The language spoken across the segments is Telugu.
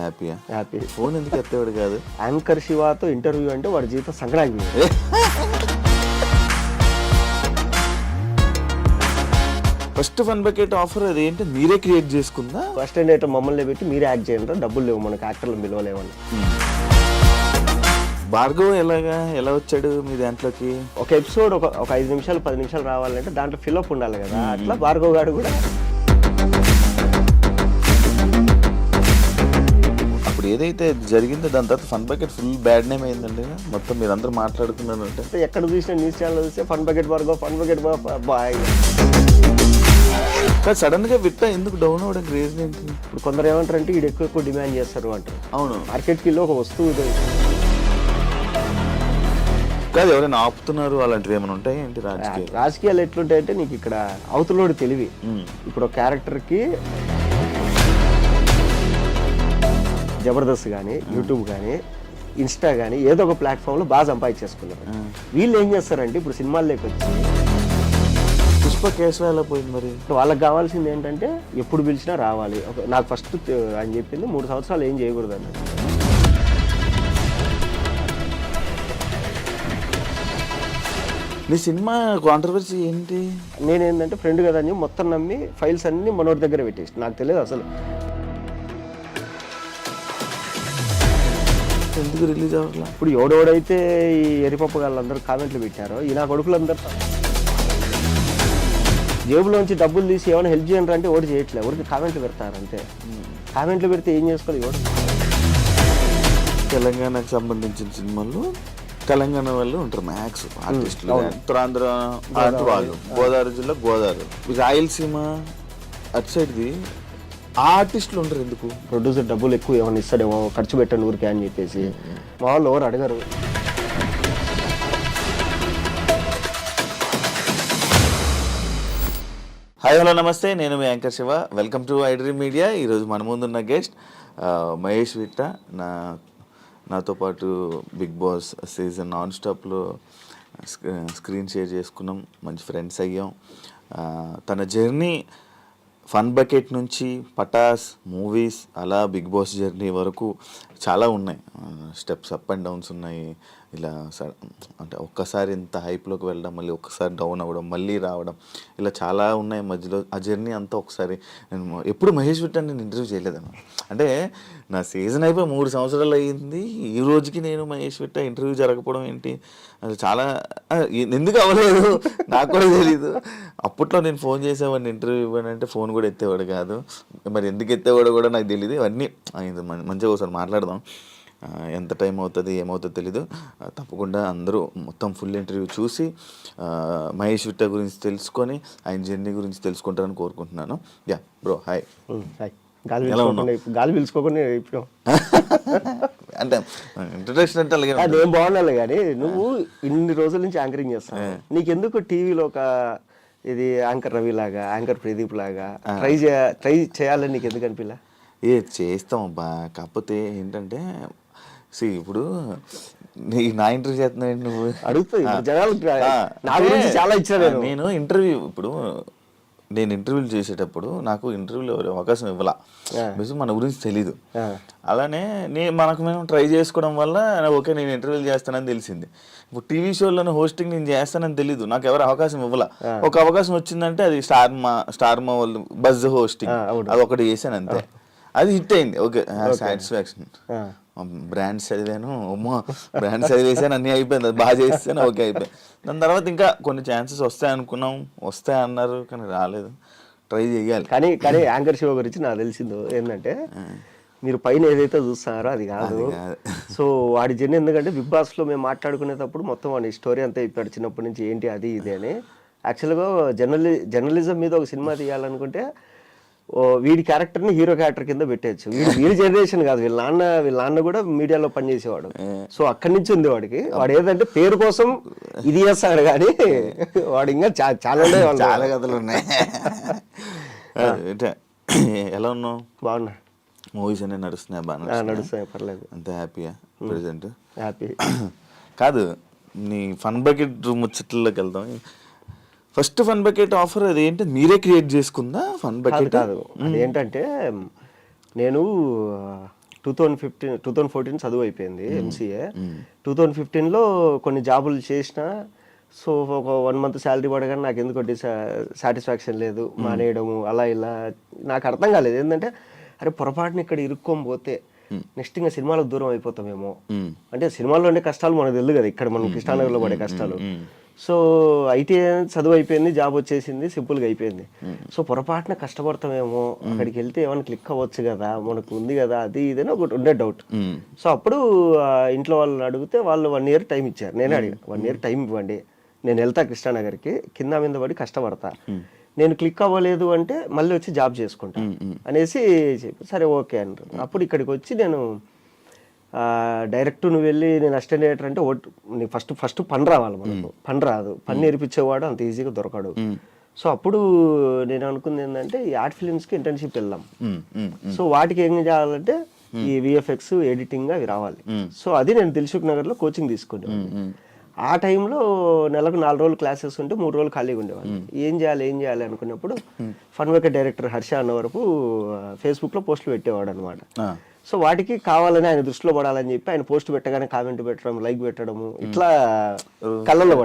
హ్యాపీయా? హ్యాపీ. ఫోన్ ఎందుకు ఎత్తేవాడు కాదు? యాంకర్ శివాతో ఇంటర్వ్యూ అంటే వాడి జీవితం Sankranti. First fun bucket offer అది ఏంటి, మీరే క్రియేట్ చేసుకుందా? ఫస్ట్ ఏంటంటే మమ్మల్ని పెట్టి మీరే యాక్ట్ చేయండి, డబ్బులు లేవు మనకి, యాక్టర్లు పిలవలేవని. భార్గవ్ ఎలా వచ్చాడు మీ దాంట్లోకి? ఒక ఎపిసోడ్ ఒక 5 నిమిషాలు 10 నిమిషాలు రావాలంటే దాంట్లో ఫిల్అప్ ఉండాలి కదా, అట్లా భార్గవ్ గారు కూడా. అప్పుడు ఏదైతే జరిగిందో దాని తర్వాత Fun Bucket full bad name అయిందండి మొత్తం, మీరు అందరూ మాట్లాడుతున్నారు అంటే. ఎక్కడ చూసినా న్యూస్ ఛానల్ చూస్తే Fun Bucket Bhargav, Fun Bucket boy. Sudden గా విట్ట ఎందుకు డౌన్ అవ్వడం రీజన్ ఏంటి? ఇప్పుడు కొందరు ఏమంటారంటే వీడు ఎక్కువ డిమాండ్ చేస్తారు అంటారు. అవును, మార్కెట్కి వెళ్ళి ఒక వస్తువు కాదు, ఎవరైనా ఆపుతున్నారు అలాంటివి ఏమైనా ఉంటాయి ఏంటి? రాజకీయాలు ఎట్లుంటాయంటే నీకు ఇక్కడ అవతలోడు తెలివి. ఇప్పుడు ఒక క్యారెక్టర్కి జబర్దస్త్ కానీ, యూట్యూబ్ కానీ, ఇన్స్టా కానీ ఏదో ఒక ప్లాట్ఫామ్లో బాగా సంపాదించేసుకున్నారు. వీళ్ళు ఏం చేస్తారంటే ఇప్పుడు సినిమాల్లోకి వచ్చి పుష్ప కేసు ఎలా పోయింది మరి? వాళ్ళకి కావాల్సింది ఏంటంటే ఎప్పుడు పిలిచినా రావాలి. నాకు ఫస్ట్ ఆయన చెప్పింది 3 సంవత్సరాలు ఏం చేయకూడదు అన్నట్టు. నీ సినిమా కాంట్రవర్సీ ఏంటి? నేనేంటంటే ఫ్రెండ్ కదా అని మొత్తం నమ్మి ఫైల్స్ అన్ని మనోడి దగ్గర పెట్టేసి, నాకు తెలియదు అసలు ఎందుకు రిలీజ్ అవ్వట్లా. ఇప్పుడు ఎవడెవడైతే ఈ ఎరిపప్పు వాళ్ళందరూ కామెంట్లు పెట్టారో, ఈ నా కొడుకులందరూ జేబులోంచి డబ్బులు తీసి ఏమైనా హెల్ప్ చేయండి అంటే ఓడి చేయట్లేదు, ఎవరికి కామెంట్లు పెడతారు అంతే. కామెంట్లు పెడితే ఏం చేసుకోవాలి ఎవరు? తెలంగాణకు సంబంధించిన సినిమాలు తెలంగాణ వాళ్ళు ఉంటారు మ్యాక్స్ ఆర్టిస్టులు, ఉత్తరాంధ్ర వాళ్ళు, గోదావరి జిల్లా గోదావరి, రాయలసీమ అటు సైడ్ది ఆ ఆర్టిస్టులు ఉంటారు. ఎందుకు? ప్రొడ్యూసర్ డబ్బులు ఎక్కువ ఏమైనా ఇస్తాడేమో, ఖర్చు పెట్టండి ఊరికే అని చెప్పేసి మా వాళ్ళు ఎవరు అడగరు. హాయ్ హలో నమస్తే, నేను మీ anchor Shiva. Welcome to iDream media. ఈరోజు మన ముందున్న గెస్ట్ మహేష్ విట్ట. నాతో పాటు బిగ్ బాస్ సీజన్ నాన్ స్టాప్లో స్క్రీన్ షేర్ చేసుకున్నాం, మంచి ఫ్రెండ్స్ అయ్యాం. తన జర్నీ ఫన్ బకెట్ నుంచి పటాస్ మూవీస్ అలా బిగ్ బాస్ జర్నీ వరకు చాలా ఉన్నాయి. స్టెప్స్ అప్ అండ్ డౌన్స్ ఉన్నాయి. ఇలా అంటే ఒక్కసారి ఇంత హైప్లోకి వెళ్ళడం, మళ్ళీ ఒక్కసారి డౌన్ అవ్వడం, మళ్ళీ రావడం, ఇలా చాలా ఉన్నాయి మధ్యలో. ఆ జర్నీ అంతా ఒకసారి నేను ఎప్పుడు మహేష్ విట్ట నేను ఇంటర్వ్యూ చేయలేదన్న. అంటే నా సీజన్ అయిపోయి 3 సంవత్సరాలు అయ్యింది, ఈ రోజుకి నేను మహేష్ విట్ట ఇంటర్వ్యూ జరగకపోవడం ఏంటి, అది చాలా ఎందుకు అవ్వలేదు నాకు కూడా తెలీదు. అప్పట్లో నేను ఫోన్ చేసేవాడిని ఇంటర్వ్యూ ఇవ్వనంటే ఫోన్ కూడా ఎత్తేవాడు కాదు, మరి ఎందుకు ఎత్తేవాడు కూడా నాకు తెలియదు. ఇవన్నీ మంచిగా ఒకసారి మాట్లాడదాం. ఎంత టైం అవుతుంది ఏమవుతుందో తెలీదు. తప్పకుండా అందరూ మొత్తం ఫుల్ ఇంటర్వ్యూ చూసి మహేష్ విట్ట గురించి తెలుసుకొని ఆయన జర్నీ గురించి తెలుసుకుంటారని కోరుకుంటున్నాను. Yeah bro, hi. గాలి పిలుచుకోకుండా అంటే ఇంట్రడక్షన్ అంటే అలాగే అదేం బాగుండాలి. కానీ నువ్వు ఇన్ని రోజుల నుంచి యాంకరింగ్ చేస్తావు, నీకెందుకు టీవీలో ఒక ఇది యాంకర్ రవి లాగా, యాంకర్ ప్రదీప్ లాగా ట్రై చేయాలని నీకు ఎందుకు అనిపిలా? చేస్తాం అబ్బా, కాకపోతే ఏంటంటే ఇప్పుడు నా ఇంటర్వ్యూ చేస్తున్నావు నువ్వు అడుగుతావు చాలా ఇచ్చాను నేను ఇంటర్వ్యూ. ఇప్పుడు నేను ఇంటర్వ్యూలు చేసేటప్పుడు నాకు ఇంటర్వ్యూలో అవకాశం ఇవ్వాల, బికాజ్ మన గురించి తెలీదు. అలానే మనకు మేము ట్రై చేసుకోవడం వల్ల ఓకే నేను ఇంటర్వ్యూలు చేస్తానని తెలిసింది. ఇప్పుడు టీవీ షోలను హోస్టింగ్ నేను చేస్తానని తెలీదు, నాకు ఎవరు అవకాశం ఇవ్వాల. ఒక అవకాశం వచ్చిందంటే అది స్టార్మా వాళ్ళు బజ్ హోస్టింగ్ అది ఒకటి చేశాను అంతే, అది హిట్ అయింది. Okay, satisfaction. బ్రాండ్స్ చదివాను, బ్రాండ్స్ చదివేసాను, అన్నీ అయిపోయింది, అది బాగా చేస్తాను, ఓకే అయిపోయింది. దాని తర్వాత ఇంకా కొన్ని ఛాన్సెస్ వస్తాయనుకున్నాం, వస్తాయన్నారు కానీ రాలేదు. ట్రై చేయాలి. కానీ యాంకర్ షో గురించి నాకు తెలిసిందో ఏంటంటే మీరు పైన ఏదైతే చూస్తున్నారో అది కాదు. సో వాడి జర్నీ, ఎందుకంటే బిగ్ బాస్లో మేము మాట్లాడుకునేటప్పుడు మొత్తం వాడి స్టోరీ అంతా ఇప్పాడు చిన్నప్పటి నుంచి ఏంటి అది ఇది అని. యాక్చువల్గా జర్నలిజం మీద ఒక సినిమా తీయాలనుకుంటే వీడి క్యారెక్టర్ని హీరో క్యారెక్టర్ కింద పెట్టేయచ్చు. వీడి జనరేషన్ కాదు, వీళ్ళ నాన్న కూడా మీడియాలో పనిచేసేవాడు. సో అక్కడి నుంచి ఉంది వాడికి. వాడు ఏదంటే పేరు కోసం ఇది చేస్తాడు కానీ వాడు ఇంకా చాలా కథలు ఉన్నాయి. ఎలా ఉన్నావు? బాగున్నా. మూవీస్ అన్నీ నడుస్తున్నాయి? బాగా నడుస్తాయి, పర్లేదు. అంత హ్యాపీయా ప్రెసెంట్? హ్యాపీ. కాదు, నీ ఫన్ బకెట్ ముచ్చట్లోకి వెళ్దాం. ఫస్ట్ ఫన్ బకెట్ ఆఫర్ అది ఏంటి, మీరే క్రియేట్ చేసుకుందా? ఫన్ బకెట్ కాదు, అదేంటంటే నేను 2014 చదువు అయిపోయింది ఎంసీఏ. 2015లో కొన్ని జాబులు చేసిన. సో ఒక 1 month శాలరీ పడగానే నాకు ఎందుకు సాటిస్ఫాక్షన్ లేదు, మానేయడము అలా ఇలా. నాకు అర్థం కాలేదు ఏంటంటే అరే పొరపాటున ఇక్కడ ఇరుక్కొని పోతే నెక్స్ట్ ఇంకా సినిమాలకు దూరం అయిపోతామేమో. అంటే సినిమాల్లో ఉండే కష్టాలు మనకు తెలియదు కదా, ఇక్కడ మనం కృష్ణానగర్లో పడే కష్టాలు. సో ఐటీ చదువు అయిపోయింది, జాబ్ వచ్చేసింది, సింపుల్గా అయిపోయింది. సో పొరపాటున కష్టపడతామేమో, అక్కడికి వెళ్తే ఏమైనా క్లిక్ అవ్వచ్చు కదా, మనకు ఉంది కదా, అది ఇదని ఒకటి ఉండే డౌట్. సో అప్పుడు ఇంట్లో వాళ్ళని అడిగితే వాళ్ళు 1 year టైం ఇచ్చారు. నేనే అడిగాను 1 year టైం ఇవ్వండి, నేను వెళ్తా కృష్ణానగర్కి, కింద మీద పడి కష్టపడతా, నేను క్లిక్ అవ్వలేదు అంటే మళ్ళీ వచ్చి జాబ్ చేసుకుంటా అనేసి చెప్పి సరే ఓకే అంటారు. అప్పుడు ఇక్కడికి వచ్చి నేను డైరెక్ట్ నువ్వు వెళ్ళి నేను అసిస్టెంట్ డైరెక్టర్ అంటే నీకు ఫస్ట్ పని రావాలి, మనకు పని రాదు, పని నేర్పించేవాడు అంత ఈజీగా దొరకడు. సో అప్పుడు నేను అనుకుంది ఏంటంటే ఈ ఆర్ట్ ఫిలిమ్స్కి ఇంటర్న్షిప్ వెళ్దాం. సో వాటికి ఏం చేయాలంటే ఈ విఎఫ్ఎక్స్ ఎడిటింగ్ అవి రావాలి. సో అది నేను దిల్సుఖ్ నగర్లో కోచింగ్ తీసుకునేవాడిని. ఆ టైంలో నెలకు 4 రోజులు క్లాసెస్ ఉంటే 3 రోజులు ఖాళీగా ఉండేవాళ్ళు. ఏం చేయాలి అనుకున్నప్పుడు ఫన్ మేకర్ డైరెక్టర్ హర్ష అన్న వరకు ఫేస్బుక్లో పోస్టులు పెట్టేవాడు అనమాట. సో వాటికి కావాలని ఆయన దృష్టిలో పడాలని చెప్పి ఆయన పోస్ట్ పెట్టగానే కామెంట్ పెట్టడం, లైక్ పెట్టడము, ఇట్లా కళ్ళల్లో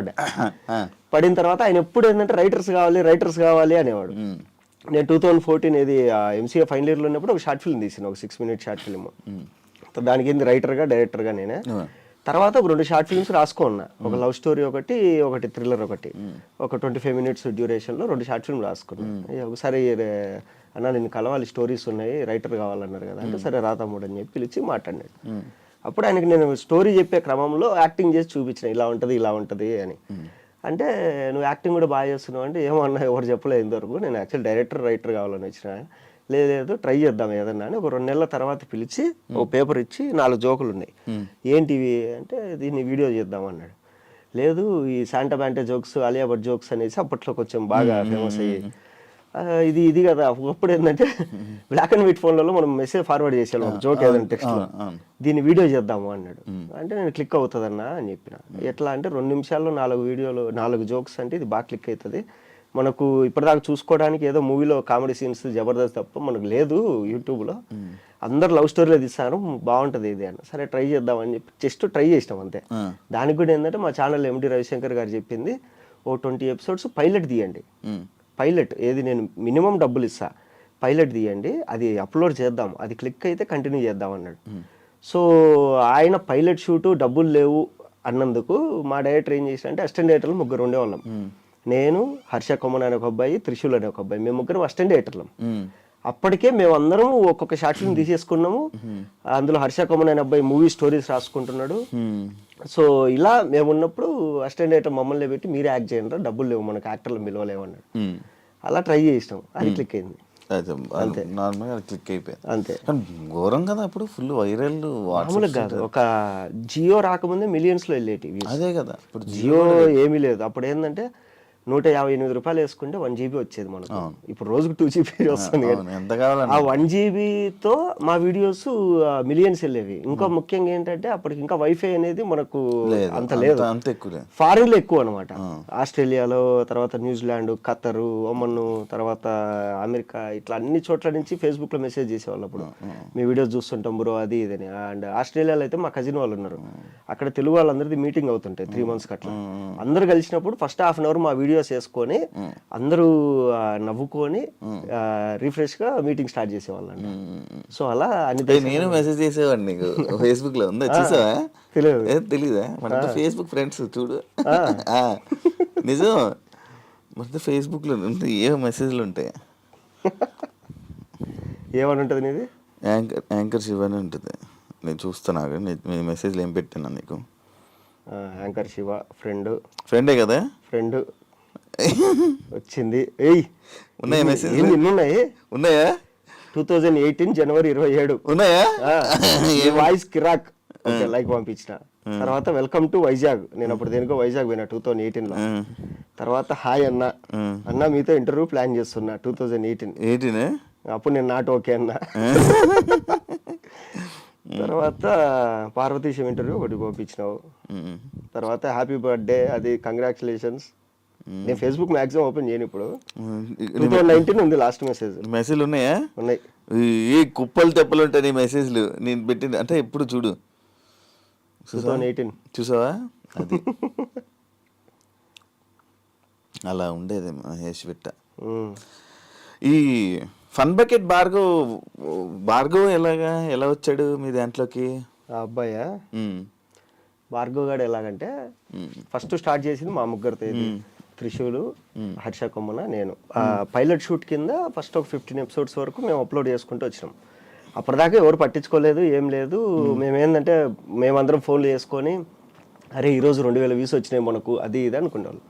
పడిన తర్వాత ఆయన ఎప్పుడు ఏంటంటే రైటర్స్ కావాలి అనేవాడు. నేను 2014 ఏది ఎంసీఏ ఫైనల్ ఇయర్లో ఉన్నప్పుడు ఒక షార్ట్ ఫిల్మ్ తీసిన, ఒక 6 minute షార్ట్ ఫిల్మ్. దానికి ఏంది రైటర్గా డైరెక్టర్గా నేనే. తర్వాత ఒక 2 షార్ట్ ఫిల్మ్స్ రాసుకున్నా, ఒక లవ్ స్టోరీ ఒకటి థ్రిల్లర్ ఒక 25 minutes డ్యూరేషన్లో 2 షార్ట్ ఫిల్మ్ రాసుకున్నా. ఒకసారి అన్న నేను కలవాలి, స్టోరీస్ ఉన్నాయి, రైటర్ కావాలన్నారు కదా అంటే సరే రా తమ్ముడు అని చెప్పి పిలిచి మాట్లాడినాడు. అప్పుడు ఆయనకి నేను స్టోరీ చెప్పే క్రమంలో యాక్టింగ్ చేసి చూపించిన, ఇలా ఉంటుంది అని. అంటే నువ్వు యాక్టింగ్ కూడా బాగా చేస్తున్నావు అంటే ఏమన్నా ఎవరు చెప్పలేదు ఇంతవరకు, నేను యాక్చువల్ రైటర్ కావాలని వచ్చిన. లేదు ట్రై చేద్దాం ఏదన్నా అని. ఒక 2 నెలల తర్వాత పిలిచి ఒక పేపర్ ఇచ్చి 4 జోకులు ఉన్నాయి, ఏంటివి అంటే దీన్ని వీడియో చేద్దాం అన్నాడు. లేదు ఈ శాంటా బ్యాంటే జోక్స్, అలియా భట్ జోక్స్ అనేసి అప్పట్లో కొంచెం బాగా ఫేమస్ అయ్యి ఇది కదా. ఒకప్పుడు ఏంటంటే బ్లాక్ అండ్ వైట్ ఫోన్లలో మనం మెసేజ్ ఫార్వర్డ్ చేసాం ఒక జోక్ ఏదైనా టెక్స్ట్లో, దీన్ని వీడియో చేద్దాము అన్నాడు. అంటే నేను క్లిక్ అవుతుందన్నా అని చెప్పిన. ఎట్లా అంటే 2 నిమిషాల్లో 4 జోక్స్ అంటే ఇది బాగా క్లిక్ అవుతుంది, మనకు ఇప్పటిదాకా చూసుకోవడానికి ఏదో మూవీలో కామెడీ సీన్స్ జబర్దస్త్ తప్ప మనకు లేదు యూట్యూబ్లో, అందరు లవ్ స్టోరీలో తీస్తారు, బాగుంటుంది ఇది అన్న. సరే ట్రై చేద్దామని చెప్పి జస్ట్ ట్రై చేసినాం అంతే. దానికి కూడా ఏంటంటే మా ఛానల్ ఎండి రవిశంకర్ గారు చెప్పింది ఓ 20 episodes పైలట్ తీయండి. పైలట్ ఏది నేను మినిమం డబ్బులు ఇస్తా, పైలట్ తీయండి, అది అప్లోడ్ చేద్దాం, అది క్లిక్ అయితే కంటిన్యూ చేద్దాం అన్నాడు. సో ఆయన పైలట్ షూటు డబ్బులు లేవు అన్నందుకు మా డైరెక్టర్ ఏం చేసిన అంటే అసిస్టెంట్ డైరెక్టర్లు 3 ఉండేవాళ్ళం. నేను, హర్ష కొమ్మన్ అనే ఒక అబ్బాయి, త్రిశూల్ అనే ఒక అబ్బాయి, మేము 3 అసిస్టెంట్ డైరెక్టర్లం. అప్పటికే మేమందరం ఒక్కొక్క షార్ట్ ఫిల్మ్ తీసేసుకున్నాము. అందులో హర్ష కొమ్మన్ అనే అబ్బాయి మూవీ స్టోరీస్ రాసుకుంటున్నాడు. సో ఇలా మేము ఉన్నప్పుడు అసిస్టెంట్ డైరెక్టర్ మమ్మల్ని పెట్టి మీరే యాక్ట్ చేయండి, డబ్బులు లేవు మనకు, యాక్టర్లు పిలవలేవు అన్నాడు. అలా ట్రై చేసినాం, అది క్లిక్ అయింది అంతే, నార్మల్గా క్లిక్ అయిపోయింది అంతే. ఘోరం కదా అప్పుడు, ఫుల్ వైరల్. మామూలుగా కాదు, ఒక జియో రాకముందే మిలియన్స్లో వెళ్ళేటివి. అదే కదా, ఇప్పుడు జియో ఏమీ లేదు. అప్పుడు ఏంటంటే 158 రూపాయలు వేసుకుంటే 1 GB వచ్చేది మనకు. ఇప్పుడు రోజుకు 2 GB వస్తుంది. ఆ 1 GBతో మా వీడియోస్ మిలియన్స్ వెళ్ళేవి. ఇంకా ముఖ్యంగా ఏంటంటే అప్పటికి ఇంకా వైఫై అనేది మనకు అంత లేదు, ఫారిన్ లో ఎక్కువ అనమాట. ఆస్ట్రేలియాలో, తర్వాత న్యూజిలాండ్, ఖతర్, ఒమన్, తర్వాత అమెరికా, ఇట్లా అన్ని చోట్ల నుంచి ఫేస్బుక్ లో మెసేజ్ చేసేవాళ్ళు. అప్పుడు మీ వీడియోస్ చూస్తుంటాం బ్రో అది ఇదని. అండ్ ఆస్ట్రేలియాలో అయితే మా కజిన్ వాళ్ళు ఉన్నారు, అక్కడ తెలుగు వాళ్ళందరిది మీటింగ్ అవుతుంటాయి 3 months అట్లా. అందరు కలిసినప్పుడు ఫస్ట్ హాఫ్ అన్ అవర్ మా వీడియోస్ వేసుకొని అందరూ నవ్వుకొని రిఫ్రెష్ గా మీటింగ్ స్టార్ట్ చేసేవాళ్ళండి. సో అలా అన్ని నేను మెసేజ్ చేసేవాడిని నీకు ఫేస్బుక్ లో, ఉందా చూసావా? తెలీదా? మన ఫేస్బుక్ ఫ్రెండ్స్ చూడు, నిజం మన ఫేస్బుక్ లో ఏ మెసేజ్లు ఉంటాయి. ఏమని ఉంటుంది నీది? యాంకర్ శివ అని ఉంటుంది, నేను చూస్తాను. నేను మెసేజ్లు ఏం పెట్టాను నీకు? యాంకర్ శివ ఫ్రెండే కదా, ఫ్రెండ్ వచ్చింది. ఏయ్ ఉన్నాయా మెసేజ్? ఉన్నాయి, ఉన్నాయా? 2018 January 27 ఉన్నాయా? వాయిస్ కిరాక్ లైక్ పంపించిన. తర్వాత వెల్కమ్ టు వైజాగ్, నేను అప్పుడు దేనికో వైజాగ్ పోయినా 2018లో. తర్వాత హాయ్ అన్న మీతో ఇంటర్వ్యూ ప్లాన్ చేస్తున్నా 2018. అప్పుడు నేను నాట్ ఓకే అన్నా. తర్వాత పార్వతీశం ఇంటర్వ్యూ ఒకటి పంపించినావు. తర్వాత హ్యాపీ బర్త్డే, అది కంగ్రాచులేషన్స్ నేను ఫేస్బుక్ మాక్సిమం ఓపెన్ చేయను ఇప్పుడు. 2019 ఉంది లాస్ట్ మెసేజ్. మెసేజ్లు ఉన్నాయా? ఉన్నాయి. ఏ కుప్పలు తెప్పలు ఉంటాయి నీ మెసేజ్లు నేను పెట్టింది అంటే ఎప్పుడు చూడు. 2018 చూసావా? అది అలా ఉండేది మహేష్ విట్ట. ఈ ఫన్ బకెట్ భార్గవ్ ఎలా వచ్చాడు మీ దాంట్లోకి? ఆ అబ్బాయా భార్గవ్ గారు ఎలాగంటే ఫస్ట్ స్టార్ట్ చేసింది మా ముగ్గురితో, త్రిశూలు, హర్ష కొమ్మన, నేను. పైలట్ షూట్ కింద ఫస్ట్ ఒక 15 ఎపిసోడ్స్ వరకు మేము అప్లోడ్ చేసుకుంటూ వచ్చినాం. అప్పటిదాకా ఎవరు పట్టించుకోలేదు, ఏం లేదు. మేమేందంటే మేమందరం ఫోన్లు చేసుకొని అరే ఈరోజు 2000 వ్యూస్ వచ్చినాయి మనకు, అది ఇది అనుకునేవాళ్ళు.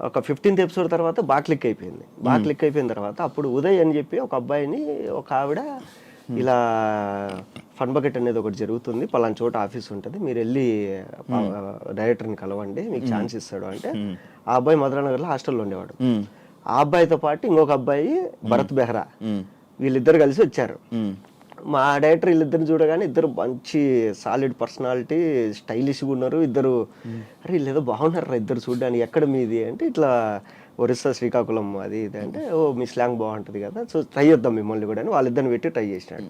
ఒక 15th ఎపిసోడ్ తర్వాత బాగా క్లిక్ అయిపోయింది. బాగా క్లిక్ అయిపోయిన తర్వాత అప్పుడు ఉదయ్ అని చెప్పి ఒక అబ్బాయిని, ఒక ఆవిడ ఇలా ఫన్ బకెట్ అనేది ఒకటి జరుగుతుంది, పలానా చోట ఆఫీస్ ఉంటుంది, మీరు వెళ్ళి డైరెక్టర్ని కలవండి, మీకు ఛాన్స్ ఇస్తాడు అంటే, ఆ అబ్బాయి మధురానగర్లో హాస్టల్లో ఉండేవాడు. ఆ అబ్బాయితో పాటు ఇంకొక అబ్బాయి భరత్ బెహ్రా, వీళ్ళిద్దరు కలిసి వచ్చారు. మా డైరెక్టర్ వీళ్ళిద్దరిని చూడగానే ఇద్దరు మంచి సాలిడ్ పర్సనాలిటీ, స్టైలిష్గా ఉన్నారు ఇద్దరు. అరే వీళ్ళు ఏదో బాగున్నారు ఇద్దరు చూడడానికి, ఎక్కడ మీది అంటే ఇట్లా ఒరిస్సా శ్రీకాకుళం అది ఇది అంటే, ఓ మీ స్లాంగ్ బాగుంటుంది కదా, సో ట్రై చేద్దాం మిమ్మల్ని కూడా అని వాళ్ళిద్దరిని పెట్టి ట్రై చేసినాడు.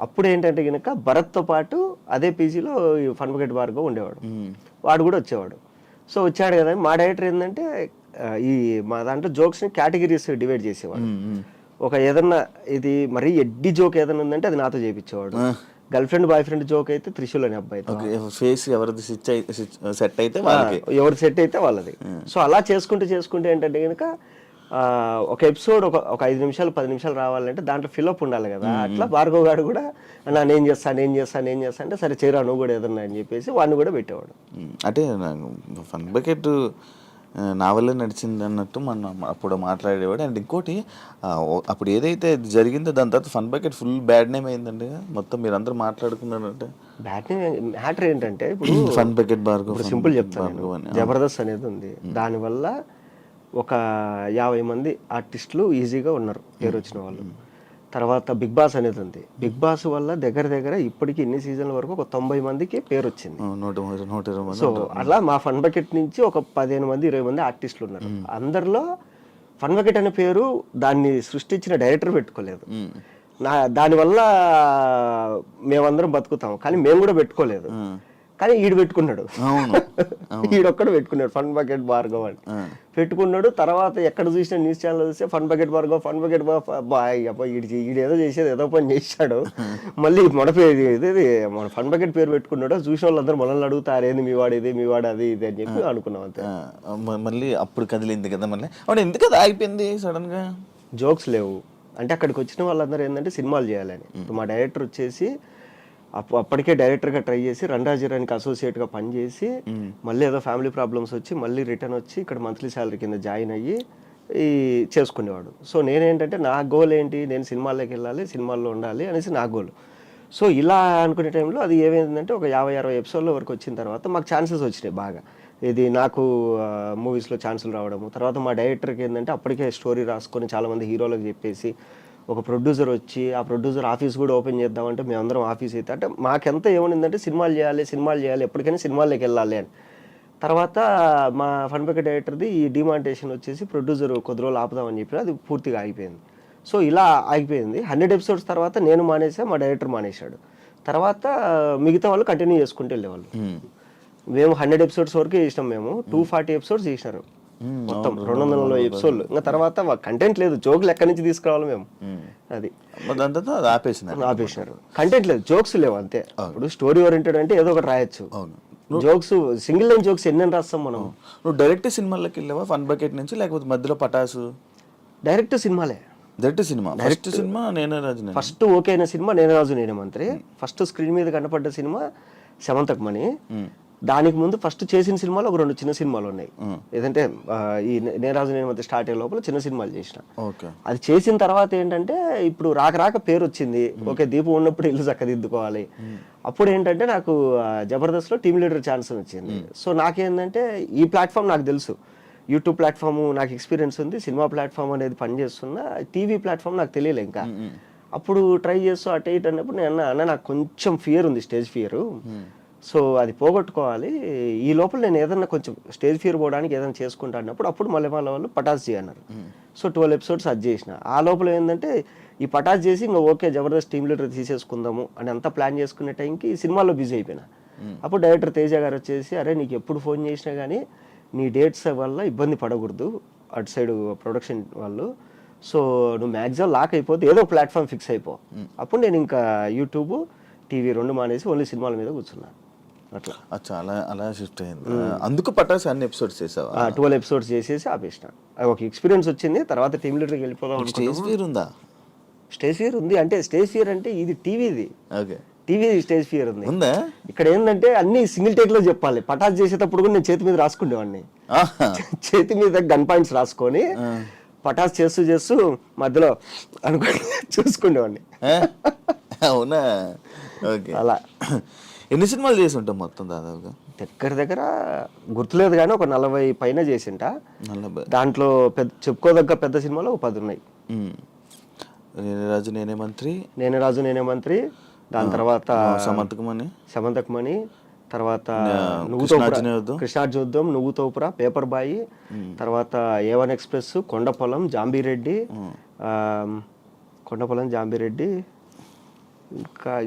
అప్పుడు ఏంటంటే కనుక భరత్తో పాటు అదే పీజీలో ఫన్ బకెట్ భార్గవ్ ఉండేవాడు, వాడు కూడా వచ్చేవాడు. సో వచ్చాడు కదా, మా డైరెక్టర్ ఏంటంటే ఈ మా దాంట్లో జోక్స్ని కేటగిరీస్ డివైడ్ చేసేవాడు. ఒక ఏదన్నా ఇది మరీ ఎడ్డి జోక్ ఏదైనా ఉందంటే అది నాతో చేయించేవాడు. Girl friend boy friend joke అయితే త్రిశూల్ అనే అబ్బాయితో, ఫేస్ ఎవరిది సెట్ అయితే ఎవరు సెట్ అయితే వాళ్ళది. సో అలా చేసుకుంటే ఏంటంటే కనుక ఒక ఎపిసోడ్ ఒక 5 నిమిషాలు 10 నిమిషాలు రావాలంటే దాంట్లో ఫిల్అప్ ఉండాలి కదా. అట్లా భార్గవ్ గారు కూడా నేను చేస్తాను అంటే సరే చేరా నువ్వు కూడా ఏదన్నా అని చెప్పేసి వాడిని కూడా పెట్టేవాడు. అంటే ఫన్ బకెట్ నా వల్లే నడిచింది అన్నట్టు మనం అప్పుడు మాట్లాడేవాడు. అండ్ ఇంకోటి అప్పుడు ఏదైతే జరిగిందో దాని తర్వాత Fun Bucket full bad name అయిందండి మొత్తం, మీరు అందరూ మాట్లాడుకున్నారంటే. బ్యాడ్ నేమ్ మ్యాటర్ ఏంటంటే ఇప్పుడు ఫన్ బకెట్ భార్గవ్ సింపుల్ చెప్తాను, జబర్దస్త్ అనేది ఉంది, దానివల్ల ఒక 50 మంది ఆర్టిస్టులు ఈజీగా ఉన్నారు పేరు వచ్చిన వాళ్ళు. తర్వాత బిగ్ బాస్ అనేది ఉంది, బిగ్ బాస్ వల్ల దగ్గర ఇప్పటికి ఇన్ని సీజన్ల వరకు ఒక 90 మందికి పేరు వచ్చింది. 120. సో అలా మా ఫన్ బకెట్ నుంచి ఒక 15 మంది 20 మంది ఆర్టిస్టులు ఉన్నారు. అందరిలో ఫన్ బకెట్ అనే పేరు దాన్ని సృష్టించిన డైరెక్టర్ పెట్టుకోలేదు. దానివల్ల మేమందరం బతుకుతాం, కానీ మేము కూడా పెట్టుకోలేదు. కానీ ఈడు పెట్టుకున్నాడు, ఈడొక్కడు పెట్టుకున్నాడు ఫన్ బకెట్ భార్గవ్ అని పెట్టుకున్నాడు. తర్వాత ఎక్కడ చూసినా న్యూస్ ఛానల్ చూస్తే ఫన్ బకెట్ భార్గవ్ ఈడేదో చేసేది ఏదో పని చేశాడు. మళ్ళీ మన ఫన్ బకెట్ పేరు పెట్టుకున్నాడు, చూసిన వాళ్ళందరూ మనల్ని అడుగుతారు ఏంది మీ వాడు ఇది మీ వాడు అది ఇది అని చెప్పి అనుకున్నాం అంతే. మళ్ళీ అప్పుడు కదిలింది కదా మళ్ళీ, అవును ఎందుకు అది ఆగిపోయింది సడన్ గా? జోక్స్ లేవు అంటే అక్కడికి వచ్చిన వాళ్ళందరూ ఏంటంటే సినిమాలు చేయాలని. మా డైరెక్టర్ వచ్చేసి అప్పటికే డైరెక్టర్గా ట్రై చేసి రణరాజీరానికి అసోసియేట్గా పనిచేసి మళ్ళీ ఏదో ఫ్యామిలీ ప్రాబ్లమ్స్ వచ్చి మళ్ళీ రిటర్న్ వచ్చి ఇక్కడ మంత్లీ శాలరీ కింద జాయిన్ అయ్యి చేసుకునేవాడు. సో నేనేంటంటే నా గోల్ ఏంటి, నేను సినిమాల్లోకి వెళ్ళాలి, సినిమాల్లో ఉండాలి అనేసి నా గోల్. సో ఇలా అనుకునే టైంలో అది ఏమైందంటే ఒక 50-60 ఎపిసోడ్ల వరకు వచ్చిన తర్వాత మాకు ఛాన్సెస్ వచ్చినాయి బాగా. ఇది నాకు మూవీస్లో ఛాన్సులు రావడము, తర్వాత మా డైరెక్టర్కి ఏంటంటే అప్పటికే స్టోరీ రాసుకొని చాలామంది హీరోలకు చెప్పేసి ఒక ప్రొడ్యూసర్ వచ్చి ఆ ప్రొడ్యూసర్ ఆఫీస్ కూడా ఓపెన్ చేద్దామంటే మేమందరం ఆఫీస్ అయితే అంటే మాకెంత ఏమనిందంటే సినిమాలు చేయాలి ఎప్పటికైనా సినిమాల్లోకి వెళ్ళాలి అని. తర్వాత మా ఫన్ బకెట్ డైరెక్టర్ది ఈ డిమాంటేషన్ వచ్చేసి ప్రొడ్యూసర్ కొద్ది రోజులు ఆపుదామని చెప్పి అది పూర్తిగా ఆగిపోయింది. సో ఇలా ఆగిపోయింది. 100 ఎపిసోడ్స్ తర్వాత నేను మానేసా, మా డైరెక్టర్ మానేశాడు. తర్వాత మిగతా వాళ్ళు కంటిన్యూ చేసుకుంటూ వెళ్ళేవాళ్ళు. మేము 100 ఎపిసోడ్స్ వరకు చేసినాం, మేము 240 ఎపిసోడ్స్ చేసినారు మొత్తం 240 ఎపిసోడ్లు. ఇంకా తర్వాత కంటెంట్ లేదు, జోకులు ఎక్కడి నుంచి తీసుకురావాలి మేము, అది ఆపేసినారు. కంటెంట్ లేదు, జోక్స్ లేవు అంతే. ఇప్పుడు స్టోరీ ఓరియంటెడ్ అంటే ఏదో ఒకటి రాయొచ్చు, జోక్స్ సింగిల్ లైన్ జోక్స్ ఎన్ని రాస్తాం మనం. నువ్వు డైరెక్ట్ సినిమాలకి వెళ్ళావా ఫన్ బకెట్ నుంచి, లేకపోతే మధ్యలో పటాసు? డైరెక్ట్ సినిమాలే. ఫస్ట్ సినిమా నేనే రాజు, ఫస్ట్ ఓకే అయిన సినిమా నేనే రాజు నేనే మంత్రి. ఫస్ట్ స్క్రీన్ మీద కనపడ్డ సినిమా సెమంతక్ మణి. దానికి ముందు ఫస్ట్ చేసిన సినిమాలు ఒక 2 చిన్న సినిమాలు ఉన్నాయి. ఏదంటే ఈ నేరాజు నేను మధ్య స్టార్ట్ అయ్యే లోపల చిన్న సినిమాలు చేసిన. అది చేసిన తర్వాత ఏంటంటే ఇప్పుడు రాక పేరు వచ్చింది, ఓకే దీపు ఉన్నప్పుడు ఇల్లు చక్కదిద్దుకోవాలి. అప్పుడు ఏంటంటే నాకు జబర్దస్త్లో టీమ్ లీడర్ ఛాన్స్ వచ్చింది. సో నాకేంటంటే ఈ ప్లాట్ఫామ్ నాకు తెలుసు, యూట్యూబ్ ప్లాట్ఫామ్ నాకు ఎక్స్పీరియన్స్ ఉంది, సినిమా ప్లాట్ఫామ్ అనేది పనిచేస్తున్నా, టీవీ ప్లాట్ఫామ్ నాకు తెలియలే ఇంకా. అప్పుడు ట్రై చేస్తూ అటు ఇటు అన్నప్పుడు నేను అన్న నాకు కొంచెం ఫియర్ ఉంది, స్టేజ్ ఫియర్. సో అది పోగొట్టుకోవాలి. ఈ లోపల నేను ఏదన్నా కొంచెం స్టేజ్ ఫియర్ పోవడానికి ఏదైనా చేసుకుంటా అన్నప్పుడు అప్పుడు మళ్ళీ వాళ్ళు పటాస్ చేయన్నారు. సో 12 ఎపిసోడ్స్ అది చేసిన. ఆ లోపల ఏంటంటే ఈ పటాస్ చేసి ఇంకా ఓకే జబర్దస్త్ టీమ్ లీడర్ తీసేసుకుందాము అని అంతా ప్లాన్ చేసుకునే టైంకి సినిమాలో బిజీ అయిపోయినా. అప్పుడు డైరెక్టర్ తేజ గారు వచ్చేసి, అరే నీకు ఎప్పుడు ఫోన్ చేసినా కానీ నీ డేట్స్ వల్ల ఇబ్బంది పడకూడదు అటు సైడ్ ప్రొడక్షన్ వాళ్ళు, సో నువ్వు మ్యాక్సిమం లాక్ అయిపోతే ఏదో ప్లాట్ఫామ్ ఫిక్స్ అయిపో. అప్పుడు నేను ఇంకా యూట్యూబ్ టీవీ 2 మానేసి ఓన్లీ సినిమాల మీద కూర్చున్నా. అట్లా చాలా అలా షిఫ్ట్ అయింది. అందుకు పటాస్ అన్ని ఎపిసోడ్స్ చేసావా? 12 ఎపిసోడ్స్ చేసేసి ఆపేసిన. అది ఒక ఎక్స్పీరియన్స్ వచ్చింది. తర్వాత టీమ్ లీడర్కి వెళ్ళిపోదాం. స్టేజ్ ఫియర్ ఉందా? స్టేజ్ ఫియర్ ఉంది. అంటే స్టేజ్ ఫియర్ అంటే ఇది టీవీది. ఓకే, టీవీ స్టేజ్ ఫియర్ ఉంది. ఉందా? ఇక్కడ ఏంటంటే అన్ని సింగిల్ టేక్ లో చెప్పాలి. పటాస్ చేసేటప్పుడు కూడా నేను చేతి మీద రాసుకునేవాడిని. చేతి మీద గన్ పాయింట్స్ రాసుకొని పటాస్ చేస్తూ చేస్తూ మధ్యలో అనుకుని చూసుకునేవాడిని. అవునా? ఓకే. అలా ఎన్ని సినిమాలు చేసి ఉంటాం మొత్తం దాదాపుగా? దగ్గర గుర్తులేదు కానీ ఒక 40 పైన చేసింట. 40. దాంట్లో చెప్పుకోదగ్గ పెద్ద సినిమాలు 10 ఉన్నాయి. నేనే రాజు నేనే మంత్రి, నేనే రాజు నేనే మంత్రి, దాని తర్వాత సమంతకమణి, తర్వాత కృష్ణార్జున యుద్ధం, నువ్వు తోపురా, పేపర్ బాయి, తర్వాత A1 ఎక్స్ప్రెస్, కొండపొలం, జాంబీరెడ్డి,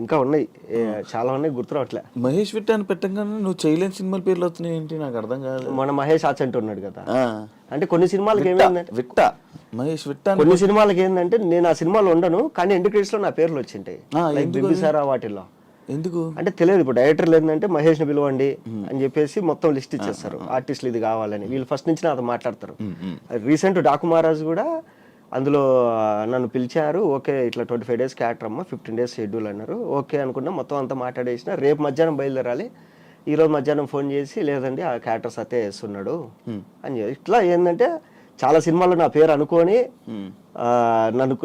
ఇంకా ఉన్నాయి చాలా ఉన్నాయి, గుర్తురావట్లే. మహేష్ విట్ట అని పెట్టగానే నువ్వు చేయలేని సినిమాల పేర్లు వచ్చినాయి ఏంటి? నాకు అర్థం కాదు. మన మహేష్ ఆచంట ఉన్నాడు కదా, అంటే కొన్ని సినిమాలకి ఏమైందంటే విట్ట మహేష్ విట్ట, కొన్ని సినిమాలకి ఏంటంటే నేను ఆ సినిమాలో ఉండను కానీ ఎండ్ క్రెడిట్స్ లో నా పేర్లు వచ్చింటాయి. బింబిసారా వాటిల్లో ఎందుకు అంటే తెలియదు. ఇప్పుడు డైరెక్టర్లు ఏంటంటే మహేష్ ని పిలవండి అని చెప్పేసి మొత్తం లిస్ట్ ఇచ్చేస్తారు, ఆర్టిస్టులు ఇది కావాలని. వీళ్ళు ఫస్ట్ నుంచి నాతో మాట్లాడతారు. రీసెంట్ డాకు మహారాజ్ కూడా అందులో నన్ను పిలిచారు. ఓకే ఇట్లా 25 days క్యారెక్టర్ అమ్మ, 15 days షెడ్యూల్ అన్నారు. ఓకే అనుకున్నా, మొత్తం అంతా మాట్లాడేసిన. రేపు మధ్యాహ్నం బయలుదేరాలి. ఈరోజు మధ్యాహ్నం ఫోన్ చేసి లేదండి ఆ క్యారెక్టర్ సత్య వేస్తున్నాడు అని చెప్పి. ఇట్లా ఏంటంటే చాలా సినిమాల్లో నా పేరు అనుకొని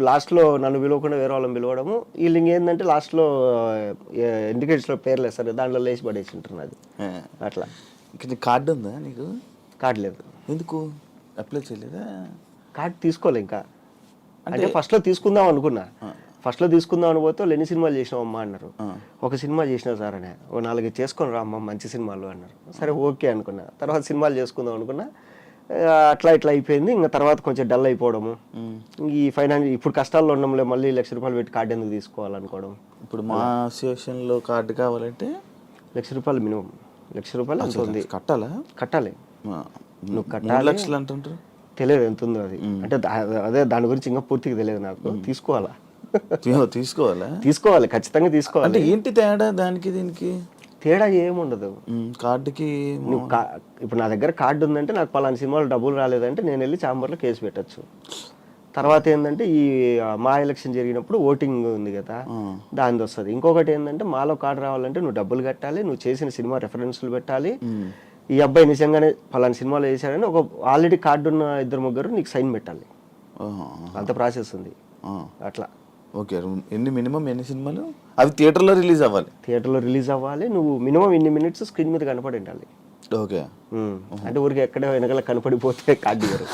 లాస్ట్లో నన్ను పిలవకుండా వేరే వాళ్ళని పిలవడము. వీళ్ళు ఇంకేంటంటే లాస్ట్లో ఇండికేటర్స్లో పేర్లు వేస్తారు, దాంట్లో లేచి పడేసి ఉంటారు. అది అట్లా. కార్డు ఉందా నీకు? కార్డు లేదు. ఎందుకు అప్లై చేయలేదా? కార్డు తీసుకోలే ఇంకా. అంటే ఫస్ట్లో తీసుకుందాం అనుకున్నా. ఫస్ట్లో తీసుకుందాం అని పోతే ఎన్ని సినిమాలు చేసినావమ్మా అన్నారు. ఒక సినిమా చేసినా సార్ అని. ఓ 4 చేసుకొని రా అమ్మ మంచి సినిమాలు అన్నారు. సరే ఓకే అనుకున్నా. తర్వాత సినిమాలు చేసుకుందాం అనుకున్నా. అట్లా ఇట్లా అయిపోయింది. ఇంకా తర్వాత కొంచెం డల్ అయిపోవడము. ఈ ఫైనాన్స్ ఇప్పుడు కష్టాల్లో ఉండడంలో మళ్ళీ ₹1,00,000 పెట్టి కార్డు ఎందుకు తీసుకోవాలనుకోవడం. ఇప్పుడు మా అసోసియేషన్లో కార్డు కావాలంటే ₹1,00,000 మినిమం. ₹1,00,000 ఎంత ఉంది? కట్టాలి. నువ్వు కట్టాలి. లక్షలు అంటుంటారు, తెలియదు ఎంత ఉందో అది. అంటే అదే దాని గురించి ఇంకా పూర్తిగా తెలియదు నాకు. తీసుకోవాలి ఖచ్చితంగా తీసుకోవాలి. అంటే ఏంటి తేడా దానికి దీనికి? తేడా ఏముండదు. కార్డుకి నువ్వు ఇప్పుడు నా దగ్గర కార్డు ఉందంటే నాకు పలానా సినిమాలో డబ్బులు రాలేదంటే నేను వెళ్ళి ఛాంబర్లో కేసు పెట్టచ్చు. తర్వాత ఏంటంటే ఈ మా ఎలక్షన్ జరిగినప్పుడు ఓటింగ్ ఉంది కదా, దానిది వస్తుంది. ఇంకొకటి ఏంటంటే మాలో కార్డు రావాలంటే నువ్వు డబ్బులు కట్టాలి, నువ్వు చేసిన సినిమా రెఫరెన్స్లు పెట్టాలి. ఈ అబ్బాయి నిజంగానే పలానా సినిమాలో వేసాడని ఒక ఆల్రెడీ కార్డు ఉన్న 2-3 నీకు సైన్ పెట్టాలి. అంత ప్రాసెస్ ఉంది అట్లా. ఓకే. మినిమం ఎన్ని సినిమాలు? అవి థియేటర్లో రిలీజ్ అవ్వాలి. నువ్వు మినిమం ఇన్ని మినిట్స్ స్క్రీన్ మీద కనపడి ఉండాలి. ఓకే. అంటే ఊరికి ఎక్కడ వెనకాల కనపడిపోతే కార్డు ఇవ్వరు.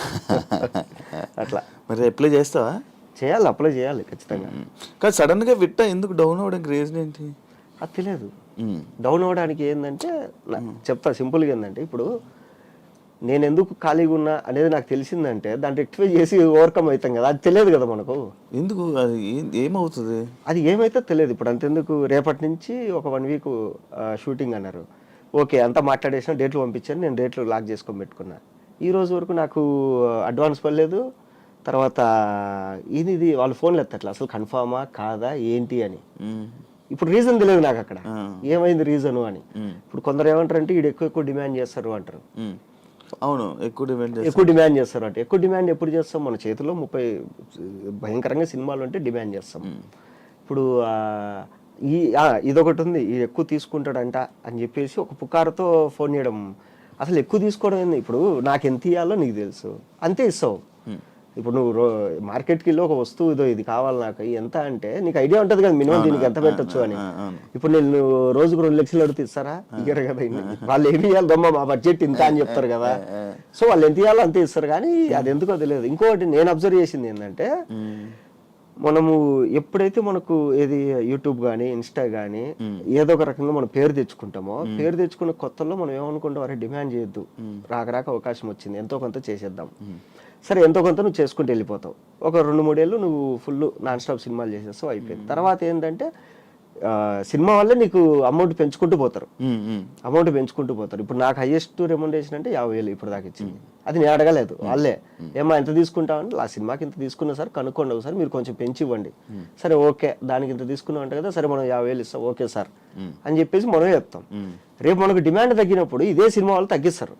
అట్లా. మరి అప్లై చేస్తావా? అప్లై చేయాలి ఖచ్చితంగా. కానీ సడన్ గా విట్ట ఎందుకు డౌన్ అవ్వడానికి రీజన్ ఏంటి? అది తెలియదు. డౌన్ అవ్వడానికి ఏంటంటే చెప్తా సింపుల్గా. ఏంటంటే ఇప్పుడు నేను ఎందుకు ఖాళీగా ఉన్నా అనేది నాకు తెలిసిందంటే దాన్ని రెక్టిఫై చేసి ఓవర్కమ్ అవుతాం కదా, అది తెలియదు కదా మనకు. ఎందుకు ఏమవుతుంది? అది ఏమైతే తెలియదు. ఇప్పుడు అంతెందుకు రేపటి నుంచి ఒక 1 week షూటింగ్ అన్నారు. ఓకే అంతా మాట్లాడేసిన, డేట్లు పంపించాను. నేను డేట్లు లాక్ చేసుకొని పెట్టుకున్నా. ఈ రోజు వరకు నాకు అడ్వాన్స్ పడలేదు. తర్వాత ఇది వాళ్ళు ఫోన్లు ఎత్తట్లా, అసలు కన్ఫామా కాదా ఏంటి అని. ఇప్పుడు రీజన్ తెలియదు నాకు అక్కడ ఏమైంది రీజను అని. ఇప్పుడు కొందరు ఏమంటారంటే వీడు ఎక్కువ డిమాండ్ చేస్తారు అంటారు. అవును, ఎక్కువ డిమాండ్ చేస్తారు అంటే. ఎక్కువ డిమాండ్ ఎప్పుడు చేస్తాం? మన చేతిలో 30 భయంకరంగా సినిమాలు అంటే డిమాండ్ చేస్తాం. ఇప్పుడు ఇదొకటి ఉంది, ఇది ఎక్కువ తీసుకుంటాడంట అని చెప్పేసి ఒక పుకారుతో ఫోన్ చేయడం. అసలు ఎక్కువ తీసుకోవడం ఏంది? ఇప్పుడు నాకు ఎంత ఇవ్వాలో నీకు తెలుసు, అంతే ఇస్తావు. ఇప్పుడు నువ్వు మార్కెట్కి వెళ్ళి ఒక వస్తువు ఇదో ఇది కావాలి నాకు ఎంత అంటే నీకు ఐడియా ఉంటుంది కదా మినిమం దీనికి ఎంత పెట్టచ్చు అని. ఇప్పుడు నేను రోజుకు 2 లక్షలు అడిగితే ఇస్తారా? ఇయ్యరు కదా. వాళ్ళు ఏమి ఇవ్వాలి దమ్మ, మా బడ్జెట్ ఇంత అని చెప్తారు కదా. సో వాళ్ళు ఎంత ఇవ్వాలో అంతే ఇస్తారు, కానీ అది ఎందుకో తెలియదు. ఇంకొకటి నేను అబ్జర్వ్ చేసింది ఏంటంటే మనము ఎప్పుడైతే మనకు ఏది యూట్యూబ్ కానీ ఇన్స్టా కానీ ఏదో ఒక రకంగా మనం పేరు తెచ్చుకుంటామో, పేరు తెచ్చుకున్న కొత్తలో మనం ఏమనుకుంటాం, అరే డిమాండ్ చేయొద్దు, రాక అవకాశం వచ్చింది, ఎంతో కొంత చేసేద్దాం. సరే ఎంతో కొంత నువ్వు చేసుకుంటూ వెళ్ళిపోతావు. ఒక 2-3 ఏళ్ళు నువ్వు ఫుల్ నాన్ స్టాప్ సినిమాలు చేసేస్తావు, అయిపోయింది. తర్వాత ఏంటంటే సినిమా వల్ల నీకు అమౌంట్ పెంచుకుంటూ పోతారు. ఇప్పుడు నాకు హైయెస్ట్ రెమ్యునరేషన్ అంటే 50,000 ఇప్పుడు దాకా ఇచ్చింది. అది నేను అడగలేదు, వాళ్ళే ఏమా ఎంత తీసుకుంటామని, ఆ సినిమాకి ఇంత తీసుకున్నా సార్ కనుక్కోండి ఒకసారి, మీరు కొంచెం పెంచి ఇవ్వండి. సరే ఓకే, దానికి ఇంత తీసుకున్నాం అంటే కదా, సరే మనం 50,000 ఇస్తాం, ఓకే సార్ అని చెప్పేసి మనమే చెప్తాం. రేపు మనకు డిమాండ్ తగ్గినప్పుడు ఇదే సినిమా వాళ్ళు తగ్గిస్తారు.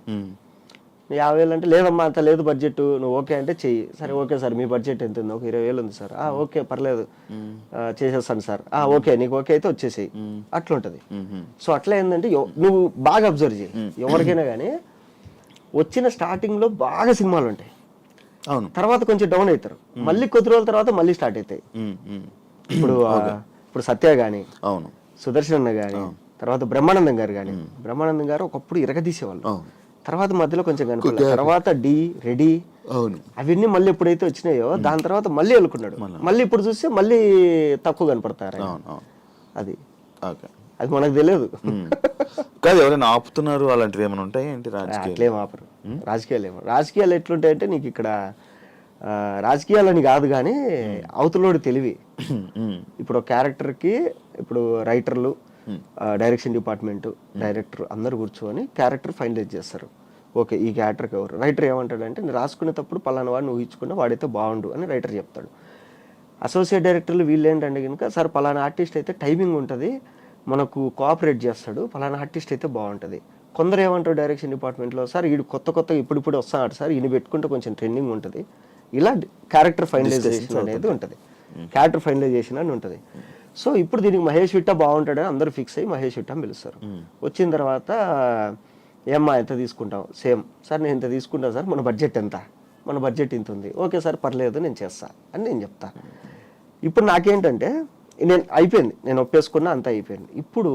50,000 అంటే లేదమ్మా అంత లేదు బడ్జెట్, నువ్వు ఓకే అంటే చెయ్యి. సరే ఓకే సార్, మీ బడ్జెట్ ఎంత ఉంది, ఒక 20,000 ఉంది సార్, ఓకే పర్లేదు చేసేస్తాను సార్, ఓకే నీకు ఓకే అయితే వచ్చేసేయి, అట్లా ఉంటుంది. సో అట్లా ఏంటంటే నువ్వు బాగా అబ్జర్వ్ చేయి, ఎవరికైనా కానీ వచ్చిన స్టార్టింగ్ లో బాగా సినిమాలు ఉంటాయి, అవును, తర్వాత కొంచెం డౌన్ అవుతారు, మళ్ళీ కొద్ది రోజుల తర్వాత మళ్ళీ స్టార్ట్ అవుతాయి. ఇప్పుడు సత్య గాని, అవును, సుదర్శన్ అన్న గాని, తర్వాత బ్రహ్మానందం గారు కానీ, బ్రహ్మానందం గారు ఒకప్పుడు ఇరగదీసేవాళ్ళు, తర్వాత మధ్యలో కొంచెం కనుక తర్వాత డి రెడీ అవన్నీ మళ్ళీ ఎప్పుడైతే వచ్చినాయో దాని తర్వాత మళ్ళీ వెళ్ళుకున్నాడు, మళ్ళీ ఇప్పుడు చూస్తే మళ్ళీ తక్కువ కనపడతారు. అది అది మనకు తెలియదు. కాదు, ఎవరైనా ఆపుతున్నారు అలాంటివి ఏమైనా ఉంటాయి ఏంటి? అట్లేం ఆపరు, రాజకీయాలు ఎట్లుంటాయంటే నీకు ఇక్కడ రాజకీయాలని కాదు కానీ అవతలోడు తెలివి. ఇప్పుడు ఒక క్యారెక్టర్కి ఇప్పుడు రైటర్లు, డైరెక్షన్ డిపార్ట్మెంట్, డైరెక్టర్ అందరు కూర్చొని క్యారెక్టర్ ఫైనలైజ్ చేస్తారు. ఓకే ఈ క్యారెక్టర్కి ఎవరు, రైటర్ ఏమంటాడంటే నేను రాసుకునేటప్పుడు పలానా వాడిని ఊహించుకున్నా వాడైతే బాగుండు అని రైటర్ చెప్తాడు. అసోసియేట్ డైరెక్టర్లు వీళ్ళు ఏంటంటే కనుక సార్ పలానా ఆర్టిస్ట్ అయితే టైమింగ్ ఉంటుంది, మనకు కోఆపరేట్ చేస్తాడు, పలానా ఆర్టిస్ట్ అయితే బాగుంటుంది. కొందరు ఏమంటారు డైరెక్షన్ డిపార్ట్మెంట్లో, సార్ వీడు కొత్త ఇప్పుడు వస్తాడు సార్, ఈయన పెట్టుకుంటే కొంచెం ట్రెండింగ్ ఉంటుంది. ఇలా క్యారెక్టర్ ఫైనలైజేషన్ అనేది ఉంటుంది, క్యారెక్టర్ ఫైనలైజేషన్ అని ఉంటుంది. సో ఇప్పుడు దీనికి మహేష్ విట్ట బాగుంటాడని అందరూ ఫిక్స్ అయ్యి మహేష్ విట్ట అని పిలుస్తారు. వచ్చిన తర్వాత ఏమ్మా ఎంత తీసుకుంటాం, సేమ్ సార్ నేను ఇంత తీసుకుంటాను సార్, మన బడ్జెట్ ఎంత, మన బడ్జెట్ ఇంత ఉంది, ఓకే సార్ పర్లేదు నేను చేస్తా అని నేను చెప్తా. ఇప్పుడు నాకేంటంటే నేను అయిపోయింది, నేను ఒప్పేసుకున్నా అంతా అయిపోయింది. ఇప్పుడు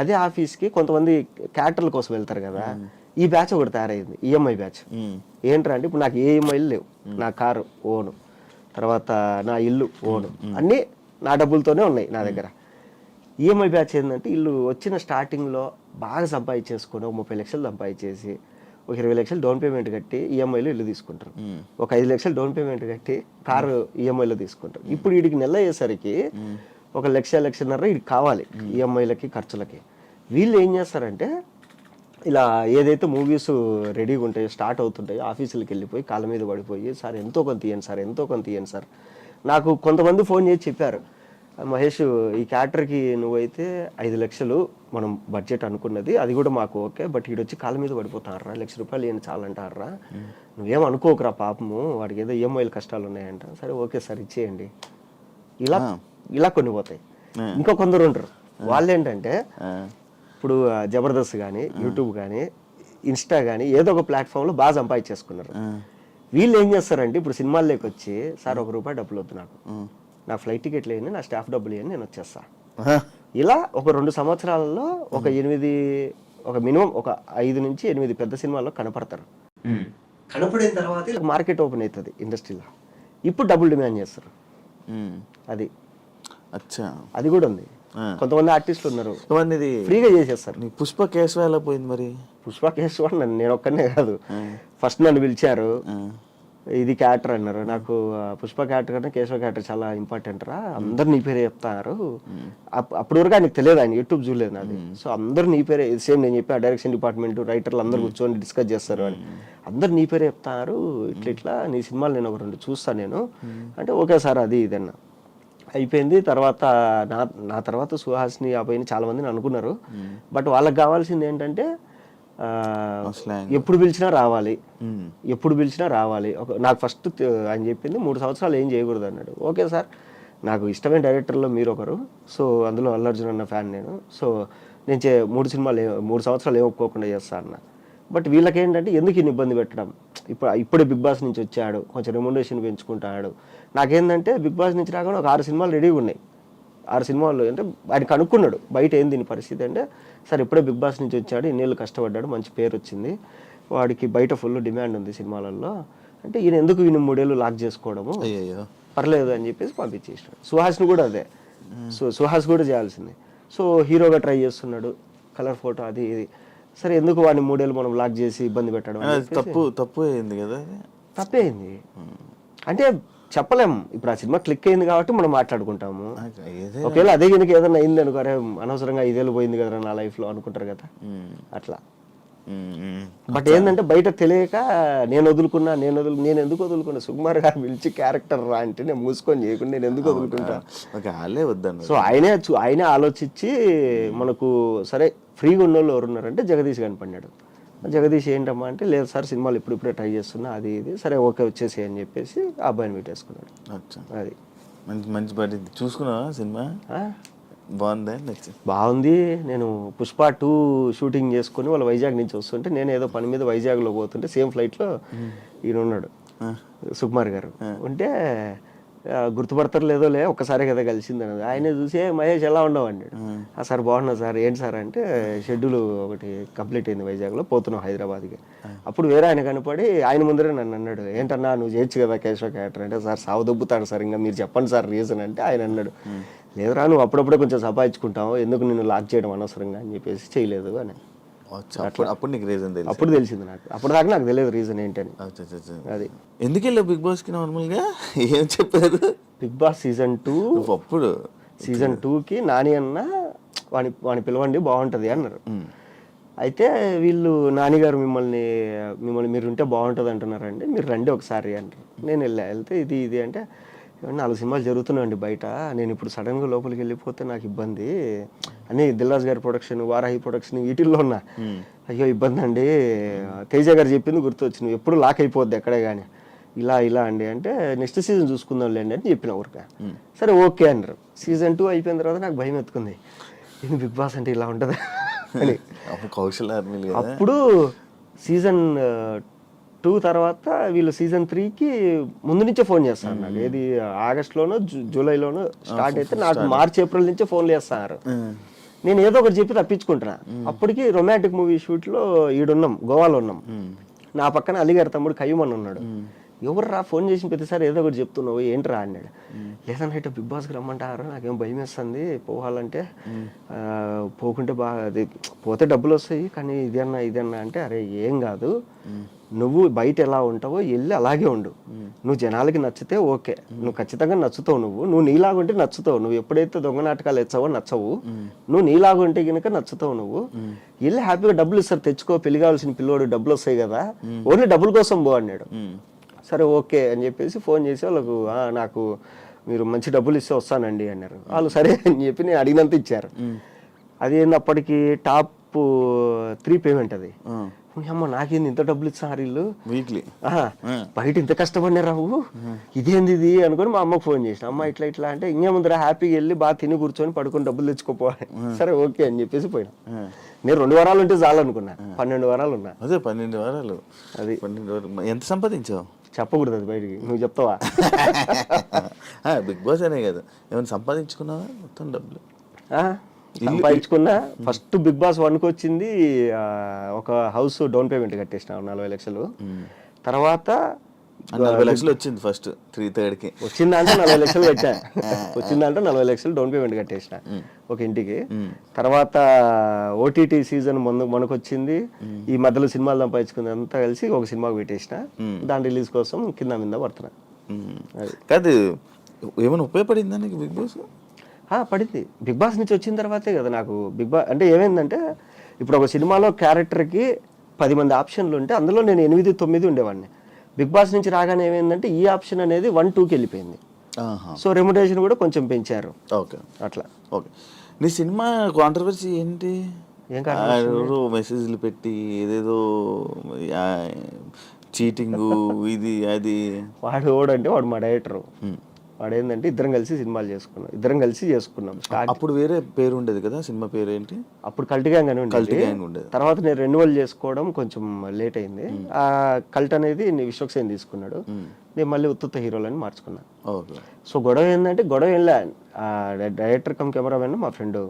అదే ఆఫీస్కి కొంతమంది క్యారెక్టర్ల కోసం వెళ్తారు కదా, ఈ బ్యాచ్ ఒకటి తయారైంది, ఈఎంఐ బ్యాచ్. ఏంట్రా అంటే ఇప్పుడు నాకు ఈఎంఐలు లేవు, నా కారు ఓను, తర్వాత నా ఇల్లు ఓను, అన్నీ నా డబ్బులతోనే ఉన్నాయి నా దగ్గర. ఈఎంఐ బ్యాచ్ ఏంటంటే వీళ్ళు వచ్చిన స్టార్టింగ్లో బాగా సంపాదించేసుకొని ఒక 30 లక్షలు సంపాదించేసి ఒక 20 లక్షలు డౌన్ పేమెంట్ కట్టి ఈఎంఐలో ఇల్లు తీసుకుంటారు, ఒక 5 లక్షలు డౌన్ పేమెంట్ కట్టి కారు ఈఎంఐలో తీసుకుంటారు. ఇప్పుడు వీడికి నెల అయ్యేసరికి 1-1.5 వీడికి కావాలి ఈఎంఐలకి ఖర్చులకి. వీళ్ళు ఏం చేస్తారంటే ఇలా ఏదైతే మూవీస్ రెడీగా ఉంటాయో స్టార్ట్ అవుతుంటాయో ఆఫీసులకు వెళ్ళిపోయి కాళ్ళ మీద పడిపోయి సార్ ఎంతో కొంత ఇవ్వండి సార్, ఎంతో కొంత ఇవ్వండి సార్. నాకు కొంతమంది ఫోన్ చేసి చెప్పారు, మహేష్ ఈ క్యారెక్టర్కి నువ్వైతే 5 లక్షలు మనం బడ్జెట్ అనుకున్నది, అది కూడా మాకు ఓకే, బట్ వీడొచ్చి కాళ్ళ మీద పడిపోతారా, ₹1,00,000 ఇవ్వండి చాలంటారా, నువ్వేం అనుకోకరా పాపము, వాడికి ఏదో ఈఎంఐలు కష్టాలు ఉన్నాయంట. సరే ఓకే సార్ ఇచ్చేయండి. ఇలా కొన్ని పోతాయి. ఇంకా కొందరు ఉంటారు, వాళ్ళు ఏంటంటే ఇప్పుడు జబర్దస్త్ కానీ యూట్యూబ్ కానీ ఇన్స్టా కానీ ఏదో ఒక ప్లాట్ఫామ్లో బాగా సంపాదించేసుకున్నారు. వీళ్ళు ఏం చేస్తారంటే ఇప్పుడు సినిమాల్లోకి వచ్చి సార్ ₹1 డబ్బులు వద్దు నాకు ఫ్లైట్ టికెట్లు వేయండి, నా స్టాఫ్ డబ్బులు వేయండి, నేను వచ్చేస్తా. ఇలా ఒక 2 సంవత్సరాలలో ఒక మినిమం ఒక 5 నుంచి 8 పెద్ద సినిమాల్లో కనపడతారు. కనపడిన తర్వాత మార్కెట్ ఓపెన్ అవుతుంది ఇండస్ట్రీలో, ఇప్పుడు డబ్బులు డిమాండ్ చేస్తారు. అది కూడా ఉంది. కొంతమంది ఆర్టిస్టులు ఉన్నారు ఫ్రీగా చేసేస్తారు. పుష్ప కేశవ ఎలా పోయింది మరి? పుష్ప కేశవ నేను ఒక్కనే కాదు, ఫస్ట్ నన్ను పిలిచారు, ఇది క్యారెక్టర్ అన్నారు. నాకు పుష్ప క్యారెక్టర్ కన్నా కేశవ క్యారెక్టర్ చాలా ఇంపార్టెంట్ రా, అందరు నీ పేరే చెప్తారు. అప్పటి వరకు ఆయనకు తెలియదు, ఆయన యూట్యూబ్ చూడలేదు నాది. సో అందరు నీ పేరే, సేమ్ నేను చెప్పి డైరెక్షన్ డిపార్ట్మెంట్ రైటర్లు అందరు కూర్చొని డిస్కస్ చేస్తారు అని, అందరు నీ పేరే చెప్తారు, ఇట్లా నీ సినిమాలు నేను ఒక 2 చూస్తాను నేను అంటే, ఓకే సార్ అది ఇదన్నా అయిపోయింది. తర్వాత నా తర్వాత సుహాస్ని అబ్బాయిని చాలా మందిని అనుకున్నారు, బట్ వాళ్ళకి కావాల్సింది ఏంటంటే ఎప్పుడు పిలిచినా రావాలి. నాకు ఫస్ట్ ఆయన చెప్పింది 3 సంవత్సరాలు ఏం చేయకూడదు అన్నాడు. ఓకే సార్, నాకు ఇష్టమైన డైరెక్టర్లో మీరు ఒకరు, సో అందులో అల్లు అర్జున్ అన్న ఫ్యాన్ నేను, సో నేను 3 సంవత్సరాలు ఏం ఒప్పుకోకుండా చేస్తా అన్న. బట్ వీళ్ళకి ఏంటంటే ఎందుకు ఇన్ని ఇబ్బంది పెట్టడం, ఇప్పుడే బిగ్ బాస్ నుంచి వచ్చాడు, కొంచెం రెమ్యునరేషన్ పెంచుకుంటాడు. నాకేంటంటే బిగ్ బాస్ నుంచి రాగానే ఒక 6 సినిమాలు రెడీగా ఉన్నాయి. 6 సినిమాలు అంటే ఆయన కనుక్కున్నాడు బయట ఏంది దీని పరిస్థితి అంటే, సార్ ఇప్పుడే బిగ్ బాస్ నుంచి వచ్చాడు, ఇన్నేళ్ళు కష్టపడ్డాడు, మంచి పేరు వచ్చింది, వాడికి బయట ఫుల్ డిమాండ్ ఉంది సినిమాలలో అంటే, ఈయన ఎందుకు 3 ఏళ్ళు లాక్ చేసుకోవడము, పర్లేదు అని చెప్పేసి పంపించేసినాడు. సుహాస్ని కూడా అదే, సో సుహాస్ కూడా చేయాల్సింది. సో హీరోగా ట్రై చేస్తున్నాడు, కలర్ ఫోటో అది ఇది. సరే ఎందుకు వాడిని 3 ఏళ్ళు మనం లాక్ చేసి ఇబ్బంది పెట్టడం అని చెప్పేసి తప్పు అయింది కదా, తప్పే అయింది. అంటే చెప్పలేం, ఇప్పుడు ఆ సినిమా క్లిక్ అయింది కాబట్టి మనం మాట్లాడుకుంటాము. ఒకవేళ అదే కనుక ఏదైనా అయింది అనుకో, అరే అనవసరంగా 5 ఏళ్ళు పోయింది కదా నా లైఫ్లో అనుకుంటారు కదా అట్లా. బట్ ఏంటంటే బయట తెలియక నేను ఎందుకు వదులుకున్నా, సుకుమార్ గారు పిలిచి క్యారెక్టర్ రా అంటే నేను మూసుకొని చేయకుండా నేను ఎందుకు వదులుకుంటా. సో ఆయనే ఆలోచించి మనకు సరే ఫ్రీగా ఉన్న వాళ్ళు ఎవరు ఉన్నారంటే జగదీష్ కనపడినాడు. జగదీష్ ఏంటమ్మా అంటే లేదు సార్ సినిమాలు ఇప్పుడిప్పుడే ట్రై చేస్తున్నా అది ఇది, సరే ఓకే వచ్చేసి అని చెప్పేసి ఆ అబ్బాయిని పెట్టేసుకున్నాడు. అది మంచి పడింది. చూసుకున్నావా సినిమా? బాగుంది. నేను పుష్ప 2 షూటింగ్ చేసుకుని వాళ్ళు వైజాగ్ నుంచి వస్తుంటే నేను ఏదో పని మీద వైజాగ్లో పోతుంటే సేమ్ ఫ్లైట్లో ఈయన ఉన్నాడు సుకుమార్ గారు ఉంటే, గుర్తుపడతారు లేదో ఒక్కసారి కదా కలిసింది అన్నది. ఆయన చూసి మహేష్ ఎలా ఉండవు అన్నాడు. సార్ బాగున్నా సార్, ఏంటి సార్ అంటే షెడ్యూల్ ఒకటి కంప్లీట్ అయింది వైజాగ్లో, పోతున్నాం హైదరాబాద్కి. అప్పుడు వేరే ఆయన కనపడి ఆయన ముందరే నన్ను అన్నాడు, ఏంటన్నా నువ్వు చేయొచ్చు కదా కేశవ క్యారెక్టర్ అంటే. సార్ సావు దొబ్బుతాడు సార్, ఇంకా మీరు చెప్పండి సార్ రీజన్ అంటే. ఆయన అన్నాడు, లేదురా నువ్వు అప్పుడప్పుడే కొంచెం సంపాదించుకుంటావు, ఎందుకు నిన్ను లాక్ చేయడం అనవసరంగా అని చెప్పేసి చేయలేదు అని. అప్పుడు నీకు రీజన్ తెలియదు? అప్పుడు తెలిసింది నాకు, అప్పుడు దాకా నాకు తెలియదు రీజన్ ఏంటని. అది ఎందుకు వెళ్ళావు బిగ్ బాస్ కి? నార్మల్గా ఏం చెప్పారు? బిగ్ బాస్ సీజన్ 2 అప్పుడు సీజన్ 2కి నాని అన్న వాని పిలవండి బాగుంటుంది అన్నారు. అయితే వీళ్ళు నానిగారు మిమ్మల్ని మీరు ఉంటే బాగుంటుంది అంటున్నారండి, మీరు రండి ఒకసారి అంటారు. నేను వెళ్తే ఇది అంటే 4 సినిమాలు జరుగుతున్నాయండి బయట, నేను ఇప్పుడు సడన్గా లోపలికి వెళ్ళిపోతే నాకు ఇబ్బంది అని దిల్రాజ్ గారి ప్రొడక్షన్, వారాహి ప్రొడక్షన్ వీటిల్లో ఉన్నా. అయ్యో ఇబ్బంది అండి, తేజ గారు చెప్పింది గుర్తొచ్చింది, ఎప్పుడు లాక్ అయిపోద్ది ఎక్కడే కానీ, ఇలా అండి అంటే నెక్స్ట్ సీజన్ చూసుకుందాంలేండి అని చెప్పిన ఊరిక. సరే ఓకే అన్నారు. సీజన్ 2 అయిపోయిన తర్వాత నాకు భయం ఎత్తుకుంది, ఇది బిగ్ బాస్ అంటే ఇలా ఉంటుంది అని. అప్పుడు సీజన్ 2 తర్వాత వీళ్ళు సీజన్ 3కి ముందు నుంచే ఫోన్ చేస్తారు నాకు. ఏది ఆగస్టులోనో జూలైలోనో స్టార్ట్ అయితే నాకు మార్చ్ ఏప్రిల్ నుంచే ఫోన్లు చేస్తారు. నేను ఏదో ఒకటి చెప్పి తప్పించుకుంటున్నా. అప్పటికి రొమాంటిక్ మూవీ షూట్లో ఈడున్నాం, గోవాలో ఉన్నాం. నా పక్కన అలీగారి తమ్ముడు కయ్యమని ఉన్నాడు. ఎవర్రా ఫోన్ చేసిన ప్రతిసారి ఏదో ఒకటి చెప్తున్నావు ఏంట్రా అన్నాడు. లేదన్నా ఇట్లా బిగ్ బాస్కి రమ్మంటారు, నాకేం భయం వేస్తుంది పోవాలంటే, పోకుంటే బాగా అది పోతే డబ్బులు వస్తాయి కానీ ఇదన్నా అంటే, అరే ఏం కాదు, నువ్వు బయట ఎలా ఉంటావో వెళ్ళి అలాగే ఉండు, నువ్వు జనాలకి నచ్చితే ఓకే, నువ్వు ఖచ్చితంగా నచ్చుతావు, నువ్వు నీలాగుంటే నచ్చుతావు, నువ్వు ఎప్పుడైతే దొంగ నాటకాలు ఎచ్చావో నచ్చవు, నువ్వు నీలాగుంటే కనుక నచ్చుతావు, నువ్వు వెళ్ళి హ్యాపీగా డబ్బులు ఇస్తారు తెచ్చుకో, పెళ్లి కావాల్సిన పిల్లోడు డబ్బులు వస్తాయి కదా, ఓన్లీ డబ్బుల కోసం పో అన్నాడు. సరే ఓకే అని చెప్పేసి ఫోన్ చేసి వాళ్ళకు, నాకు మీరు మంచి డబ్బులు ఇస్తే వస్తానండి అన్నారు. వాళ్ళు సరే అని చెప్పి నేను అడిగినంత ఇచ్చారు. అది ఏంది అప్పటికి టాప్ 3 పేమెంట్ అది. అమ్మ నాకేంది ఇంత డబ్బులు ఇచ్చారు వీళ్ళు వీక్లీ, బయట ఇంత కష్టపడినారావు, ఇదేంది ఇది అనుకుని మా అమ్మకు ఫోన్ చేసిన, అమ్మ ఇట్లా అంటే ఇంకేముందిరా హ్యాపీగా వెళ్ళి బాగా తిని కూర్చొని పడుకొని డబ్బులు తెచ్చుకోపోవాలి. సరే ఓకే అని చెప్పేసి పోయినా. నేను 2 వారాలు ఉంటే చాలు అనుకున్నా, 12 వారాలు ఉన్నా. అదే 12 వారాలు. అది 12 వారాలు ఎంత సంపాదించావు? చెప్పకూడదు అది బయటికి, నువ్వు చెప్తావా? బిగ్ బాస్ అనే కదా, ఏమైనా సంపాదించుకున్నావా మొత్తం డబ్బులు? సంపాదించుకున్నా. ఫస్ట్ బిగ్ బాస్ 1కి వచ్చింది ఒక హౌస్ డౌన్ పేమెంట్ కట్టేసిన 40 లక్షలు. తర్వాత 40 లక్షలు వచ్చింది ఫస్ట్ 3/3కి వచ్చిందంటే 40 లక్షలు పెట్టా. వచ్చిందంటే 40 లక్షలు డౌన్ పేమెంట్ కట్టేసిన ఒక ఇంటికి. తర్వాత ఓటీటీ సీజన్ మనకు వచ్చింది, ఈ మధ్యలో సినిమాలు సంపాదించుకుంది అంతా కలిసి ఒక సినిమాకి పెట్టేసిన, దాని రిలీజ్ కోసం కింద మీద పడుతున్నా. కాదు ఏమైనా ఉపయోగపడిందా నీకు బిగ్ బాస్? పడింది. బిగ్ బాస్ నుంచి వచ్చిన తర్వాతే కదా నాకు బిగ్ బాస్ అంటే ఏమైందంటే, ఇప్పుడు ఒక సినిమాలో క్యారెక్టర్కి 10 మంది ఆప్షన్లు ఉంటే అందులో నేను 8-9 ఉండేవాడిని. బిగ్ బాస్ నుంచి రాగానే ఏమైందంటే ఈ ఆప్షన్ అనేది 1-2కి వెళ్ళిపోయింది. సో రెమ్యునరేషన్ కూడా కొంచెం పెంచారు. ఓకే అట్లా. ఓకే. నీ సినిమా కాంట్రవర్సీ ఏంటి? ఏం కాదు, మెసేజ్లు పెట్టి ఏదేదో చీటింగ్ ఇది అది. వాడు మా డైరెక్టర్, వాడు ఏంటంటే ఇద్దరం కలిసి చేసుకున్నాం. అప్పుడు వేరే పేరు ఉండేది కదా సినిమా పేరు ఏంటి? అప్పుడు కల్ట్ గ్యాంగ్ అని ఉండేది. తర్వాత నేను రెన్యువల్ చేసుకోవడం కొంచెం లేట్ అయింది. ఆ కల్ట్ అనేది విశ్వక్సేన్ తీసుకున్నాడు, నేను మళ్ళీ ఉత్తుత్త హీరోలని మార్చుకున్నా. సో గొడవ ఏంటంటే, వెళ్ళా డైరెక్టర్ కమ్ కెమెరామెన్ మా ఫ్రెండ్.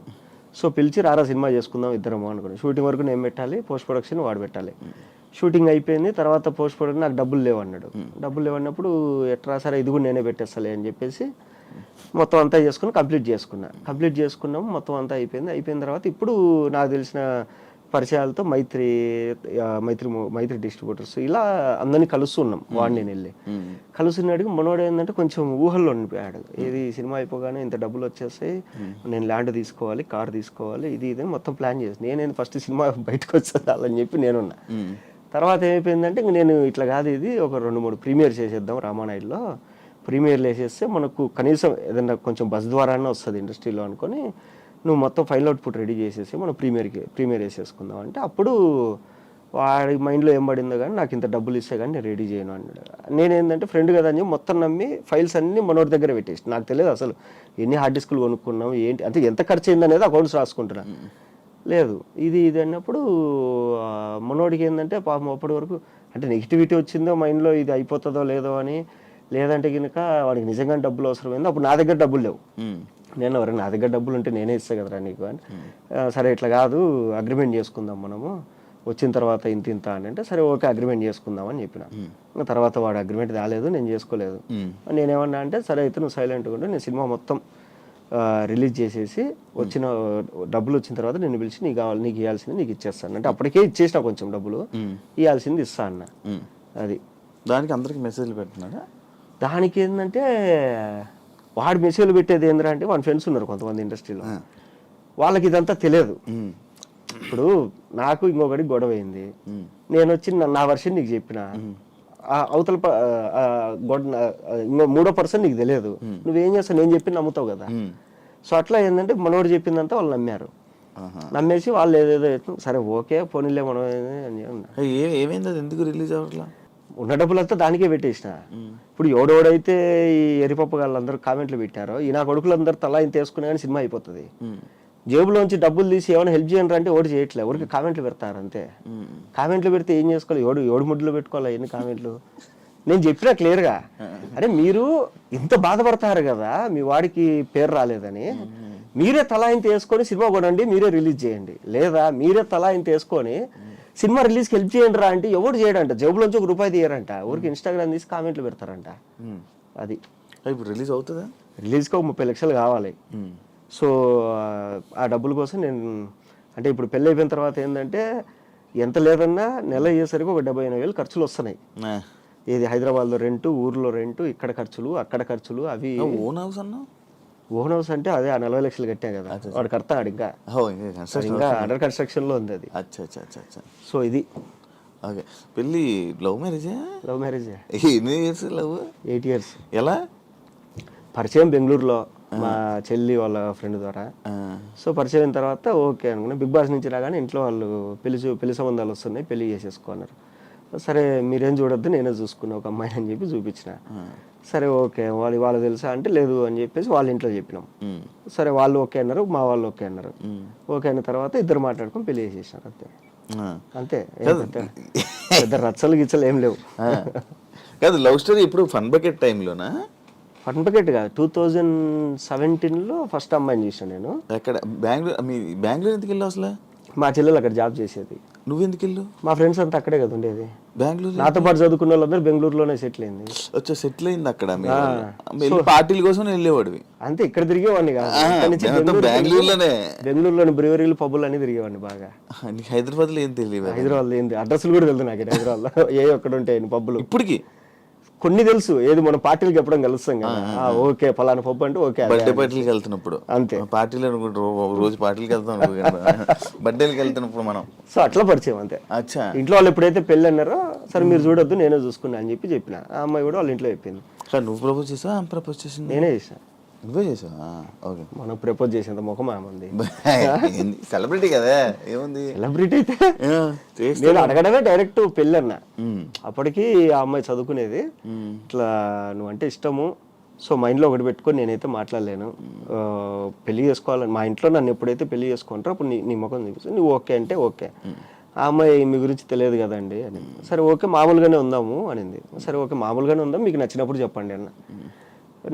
సో పిలిచి రారా సినిమా చేసుకుందాం ఇద్దరము అనుకున్నాను. షూటింగ్ వరకు నేను పెట్టాలి, పోస్ట్ ప్రొడక్షన్ వాడు పెట్టాలి. షూటింగ్ అయిపోయింది. తర్వాత పోస్ట్ ప్రొడక్షన్ నాకు డబ్బులు లేవు అన్నాడు. డబ్బులు లేవన్నప్పుడు ఎట్రా సరే ఇది కూడా నేనే పెట్టేస్తాలే అని చెప్పేసి మొత్తం అంతా చేసుకుని కంప్లీట్ చేసుకున్నాము. మొత్తం అంతా అయిపోయిన తర్వాత ఇప్పుడు నాకు తెలిసిన పరిచయాలతో మైత్రి డిస్ట్రిబ్యూటర్స్ ఇలా అందరినీ కలుస్తున్నాం. వాడిని నేను వెళ్ళి కలుస్తున్నాడికి మనోడు ఏంటంటే కొంచెం ఊహల్లో ఉండిపోయాడు. ఏది సినిమా అయిపోగానే ఇంత డబ్బులు వచ్చేస్తాయి, నేను ల్యాండ్ తీసుకోవాలి, కార్ తీసుకోవాలి, ఇది మొత్తం ప్లాన్ చేసి నేనేది ఫస్ట్ సినిమా బయటకు వచ్చేదాలని చెప్పి నేనున్నా. తర్వాత ఏమైపోయిందంటే ఇంక నేను ఇట్లా కాదు, ఇది ఒక 2-3 ప్రీమియర్ చేసేద్దాం రామానాయుడులో, ప్రీమియర్లు వేసేస్తే మనకు కనీసం ఏదన్నా కొంచెం బస్ ద్వారానే వస్తుంది ఇండస్ట్రీలో అనుకొని నువ్వు మొత్తం ఫైల్ అవుట్పుట్ రెడీ చేసేసి మనం ప్రీమియర్ వేసేసుకుందాం అంటే అప్పుడు వాడి మైండ్లో ఏం పడిందో కానీ నాకు ఇంత డబ్బులు ఇస్తే కానీ నేను రెడీ చేయను అన్నాడు. నేనేంటంటే ఫ్రెండ్ కదా అని చెప్పి మొత్తం నమ్మి ఫైల్స్ అన్నీ మనోడి దగ్గర పెట్టేసి, నాకు తెలియదు అసలు ఎన్ని హార్డ్ డిస్కులు కొనుక్కున్నాం ఏంటి అంటే ఎంత ఖర్చు అయింది అనేది అకౌంట్స్ రాసుకుంటున్నా. లేదు ఇది అన్నప్పుడు మనోడికి ఏంటంటే పాపం అప్పటి వరకు అంటే నెగిటివిటీ వచ్చిందో మైండ్లో ఇది అయిపోతుందో లేదో అని, లేదంటే కనుక వాడికి నిజంగా డబ్బులు అవసరమైంది. అప్పుడు నా దగ్గర డబ్బులు లేవు. నేను ఎవరైనా నా దగ్గర డబ్బులు ఉంటే నేనే ఇస్తా కదరా నీకు అని, సరే ఇట్లా కాదు అగ్రిమెంట్ చేసుకుందాం మనము వచ్చిన తర్వాత ఇంత అని అంటే సరే ఓకే అగ్రిమెంట్ చేసుకుందాం అని చెప్పిన. తర్వాత వాడు అగ్రిమెంట్ రాలేదు, నేను చేసుకోలేదు. నేనేమన్నా అంటే సరే అయితే నువ్వు సైలెంట్గా ఉంటే నేను సినిమా మొత్తం రిలీజ్ చేసేసి వచ్చిన డబ్బులు వచ్చిన తర్వాత నేను పిలిచి నీకు ఇవ్వాల్సింది నీకు ఇచ్చేస్తాను అంటే అప్పటికే ఇచ్చేసిన కొంచెం డబ్బులు, ఇవ్వాల్సింది ఇస్తా అన్న. అది దానికి అందరికి మెసేజ్లు పెడుతున్నాడా? దానికి ఏంటంటే వాడు మెసేజ్లు పెట్టేది ఏంద్రా అంటే వాడి ఫ్రెండ్స్ ఉన్నారు కొంతమంది ఇండస్ట్రీలో, వాళ్ళకి ఇదంతా తెలియదు. ఇప్పుడు నాకు ఇంకొకటి గొడవ అయింది, నేను వచ్చి నా వర్షన్ నీకు చెప్పిన, అవతల మూడో పర్సన్ నీకు తెలియదు, నువ్వేం చేస్తావు నేను చెప్పి నమ్ముతావు కదా. సో అట్లా ఏంటంటే మనోడు చెప్పిందంతా వాళ్ళు నమ్మారు. నమ్మేసి వాళ్ళు ఏదేదో సరే ఓకే పోనీలే మనం ఏమైంది, అది ఎందుకు రిలీజ్ అవ్వట్లా? ఉన్న డబ్బులంతా దానికే పెట్టేసిన. ఇప్పుడు ఎవడెవడైతే ఈ ఎరిపప్పు వాళ్ళందరూ కామెంట్లు పెట్టారో ఈ నా కొడుకులందరూ తలా ఇంత వేసుకునే కానీ సినిమా అయిపోతుంది. జేబులోంచి డబ్బులు తీసి ఏమైనా హెల్ప్ చేయండి అంటే ఓడి చేయట్లేదు, ఎవరికి కామెంట్లు పెడతారు అంతే. కామెంట్లు పెడితే ఏం చేసుకోవాలి, ఏడు ముడ్లు పెట్టుకోవాలి ఎన్ని కామెంట్లు. నేను చెప్పినా క్లియర్గా, అరే మీరు ఇంత బాధపడతారు కదా మీ వాడికి పేరు రాలేదని, మీరే తలా ఇంత వేసుకొని సినిమా కొనండి, మీరే రిలీజ్ చేయండి, లేదా మీరే తలా ఇంత వేసుకొని సినిమా రిలీజ్కి హెల్ప్ చేయండి రా అంటే ఎవరు చేయడంట, జేబులోంచి ₹1 తీయరంట, ఊరికి ఇన్స్టాగ్రామ్ తీసి కామెంట్లు పెడతారంట. అది ఇప్పుడు రిలీజ్ అవుతుందా? రిలీజ్కి ఒక 30 లక్షలు కావాలి. సో ఆ డబ్బుల కోసం నేను అంటే ఇప్పుడు పెళ్ళి అయిపోయిన తర్వాత ఏంటంటే ఎంత లేదన్నా నెల అయ్యేసరికి ఒక 70,000 ఖర్చులు వస్తున్నాయి. ఏది హైదరాబాద్లో రెంటు, ఊర్లో రెంటు, ఇక్కడ ఖర్చులు, అక్కడ ఖర్చులు, అవి. ఓన్ హౌస్ అన్నా? ఓన్ హౌస్ అంటే అదే ఆ 40 లక్షలు కట్టాం కదా, వాడు కడతాడు ఇంకా అండర్ కన్స్ట్రక్షన్ లో ఉంది అది. సో ఇది ఓకే. పెళ్ళి లవ్ మ్యారేజే? Love marriage. ఎన్ని ఇయర్స్ లవ్? 8 years. ఎలా పరిచయం? బెంగళూరులో మా చెల్లి వాళ్ళ ఫ్రెండ్ ద్వారా. సో పరిచయం అయిన తర్వాత ఓకే అనుకున్నా. బిగ్ బాస్ నుంచి రాగానే ఇంట్లో వాళ్ళు పెళ్లి సంబంధాలు వస్తున్నాయి, పెళ్లి చేసేసుకున్నారు. సరే మీరేం చూడొద్దు నేనే చూసుకున్నా ఒక అమ్మాయిని అని చెప్పి చూపించిన. సరే ఓకే వాళ్ళు తెలుసా అంటే లేదు అని చెప్పేసి వాళ్ళ ఇంట్లో చెప్పినాం. సరే వాళ్ళు ఓకే అన్నారు, మా వాళ్ళు ఓకే అన్నారు. ఓకే అయిన తర్వాత ఇద్దరు మాట్లాడుకొని పెళ్లి చేసేసినారు అంతే. పెద్ద రచ్చలు గిచ్చలు ఏం లేవు. కాదు లవ్ స్టోరీ ఇప్పుడు ఫన్ బకెట్ టైంలోనా? ఫన్ బకెట్ కాదు, 2017లో ఫస్ట్ అమ్మాయిని చూసాను నేను. ఎక్కడ? బెంగళూరు ఎందుకు వెళ్ళావు అసలు? మా చెల్లెలు అక్కడ జాబ్ చేసేది. నువ్వెందుకు వెళ్ళు? మా ఫ్రెండ్స్ అంతా అక్కడే కదా ఉండేది. బెంగళూరు నాతో పాటు చదువుకున్న వాళ్ళందరూ బెంగళూరులోనే సెటిల్ అయింది. సెటిల్ అయింది అక్కడ. పార్టీల కోసం వెళ్ళేవాడివి అంతే. ఇక్కడ తిరిగేవాడిని కాదు, బెంగళూరులోని బ్రూవరీలు పబ్బులు అన్ని తిరిగేవాడిని బాగా. హైదరాబాద్ లో ఏం తెలియదు? హైదరాబాద్ లో ఏంటి అడ్రస్లు కూడా తెలుసు నాకు. హైదరాబాద్ లో ఏ ఒక్కడ ఉంటాయి పబ్బులు ఇప్పటికి కొన్ని తెలుసు. ఏది మనం పార్టీలకు ఎప్పుడైనా కలుస్తాం కదా, ఓకే పలానా పప్పు అంటే ఓకే. బర్త్డే పార్టీలకు వెళ్తున్నప్పుడు అంతే, పార్టీలు రోజు పార్టీలకు వెళ్తాం, బర్త్డేలకు వెళ్తున్నప్పుడు మనం. సో అట్లా పరిచయం అంతే. అచ్చా. ఇంట్లో వాళ్ళు ఎప్పుడైతే పెళ్ళి అన్నారో సరే మీరు చూడొద్దు నేనే చూసుకున్నా అని చెప్పిన. ఆ అమ్మాయి కూడా వాళ్ళ ఇంట్లో చెప్పింది. నువ్వు ప్రపోజ్ చేసావా? ప్రపోజ్ చేసింది నేనే చేసాను. నువ్వే చేసావా? ఓకే. మనం ప్రపోజ్ చేసేంత ముఖం ఏమంది, సెలబ్రిటీ కదా, ఏముంది సెలబ్రిటీ అయితే. నేను అడగడమే డైరెక్ట్ పెళ్ళి అన్నా. అప్పటికి ఆ అమ్మాయి చదువుకునేది. ఇట్లా నువ్వంటే ఇష్టము, సో మైండ్లో ఒకటి పెట్టుకొని నేనైతే మాట్లాడలేను, పెళ్లి చేసుకోవాలని మా ఇంట్లో నన్ను ఎప్పుడైతే పెళ్లి చేసుకుంటారో అప్పుడు నీ ముఖం చూపిస్తాను, నువ్వు ఓకే అంటే ఓకే. ఆ అమ్మాయి మీ గురించి తెలియదు కదండి అని. సరే ఓకే మామూలుగానే ఉందాము అనింది. సరే ఓకే మామూలుగానే ఉందాం, మీకు నచ్చినప్పుడు చెప్పండి అన్న.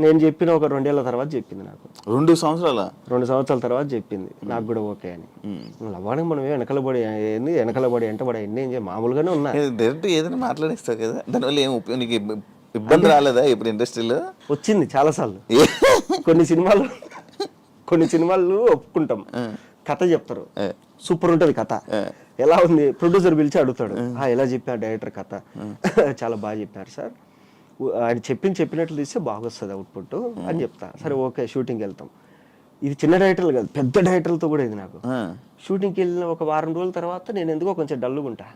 నేను చెప్పిన ఒక 2 ఏళ్ల తర్వాత చెప్పింది నాకు. 2 సంవత్సరాల 2 సంవత్సరాల తర్వాత చెప్పింది నాకు కూడా ఓకే అని. లవ్వానికి మనం వెనకలబడి ఏంది వెనకలబడి ఎంటబడి ఎన్ని ఏం చేయ మామూలుగానే ఉన్నా. డైరెక్ట్ ఏదైనా మాట్లాడేస్తావు కదా, దానివల్ల ఏం నీకు ఇబ్బంది రాలేదా ఇప్పుడు ఇండస్ట్రీలో? వచ్చింది చాలాసార్లు. కొన్ని సినిమాలు ఒప్పుకుంటాం, కథ చెప్తారు, సూపర్ ఉంటుంది కథ, ఎలా ఉంది ప్రొడ్యూసర్ పిలిచి అడుగుతాడు, ఎలా చెప్పారు డైరెక్టర్ కథ, చాలా బాగా చెప్పారు సార్, ఆయన చెప్పినట్లు తీస్తే బాగా వస్తుంది అవుట్పుట్ అని చెప్తా. సరే ఓకే షూటింగ్కి వెళ్తాం. ఇది చిన్న డైరెక్టర్లు కాదు, పెద్ద డైరెక్టర్లతో కూడా ఇది నాకు. షూటింగ్కి వెళ్ళిన ఒక వారం రోజుల తర్వాత నేను ఎందుకో కొంచెం డల్లుగా ఉంటా.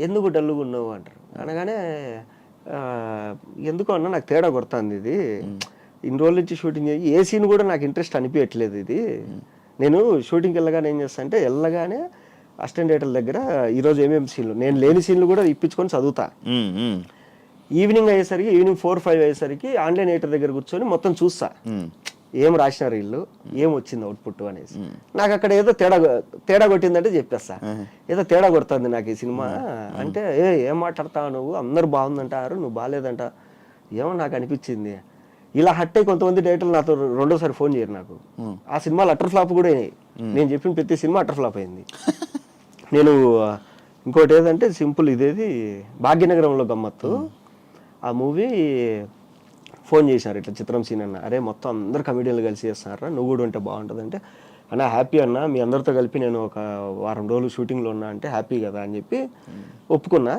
ఎందుకు డల్లుగా ఉన్నావు అంటారు. అనగానే ఎందుకో అన్నా నాకు తేడా కొడుతుంది ఇది, ఇన్ని రోజుల నుంచి షూటింగ్ చేయి ఏ సీన్ కూడా నాకు ఇంట్రెస్ట్ అనిపించట్లేదు ఇది. నేను షూటింగ్కి వెళ్ళగానే ఏం చేస్తా అంటే వెళ్ళగానే అసిస్టెంట్ డైరెక్టర్ దగ్గర ఈరోజు ఏమేమి సీన్లు, నేను లేని సీన్లు కూడా ఇప్పించుకొని చదువుతా. ఈవినింగ్ 4-5 అయ్యేసరికి ఆన్లైన్ ఎడిటర్ దగ్గర కూర్చొని మొత్తం చూస్తా, ఏం రాసినారు వీళ్ళు, ఏం వచ్చింది అవుట్పుట్ అనేసి. నాకు అక్కడ ఏదో తేడా కొట్టిందంటే చెప్పేస్తా, ఏదో తేడా కొడుతుంది నాకు ఈ సినిమా అంటే, ఏం మాట్లాడతావు నువ్వు, అందరు బాగుందంటారు నువ్వు బాగాలేదంట, ఏమో నాకు అనిపించింది. ఇలా హట్ అయ్యి కొంతమంది డైరెక్టర్లు నాతో రెండోసారి ఫోన్ చేయరు నాకు. ఆ సినిమాలు అటర్ ఫ్లాప్ కూడా అయినాయి. నేను చెప్పిన ప్రతి సినిమా అటర్ ఫ్లాప్ అయింది. నేను ఇంకోటి ఏదంటే సింపుల్, ఇదేది భాగ్యనగరంలో గమ్మత్తు, ఆ మూవీ ఫోన్ చేశారు ఇట్లా చిత్రం సీన్ అన్న, అరే మొత్తం అందరు కమెడియన్లు కలిసి చేస్తున్నారా, నువ్వు కూడా ఉంటే బాగుంటుంది అంటే, అన్న హ్యాపీ అన్న, మీ అందరితో కలిపి నేను ఒక వారం రోజులు షూటింగ్లో ఉన్నా అంటే హ్యాపీ కదా అని చెప్పి ఒప్పుకున్నా.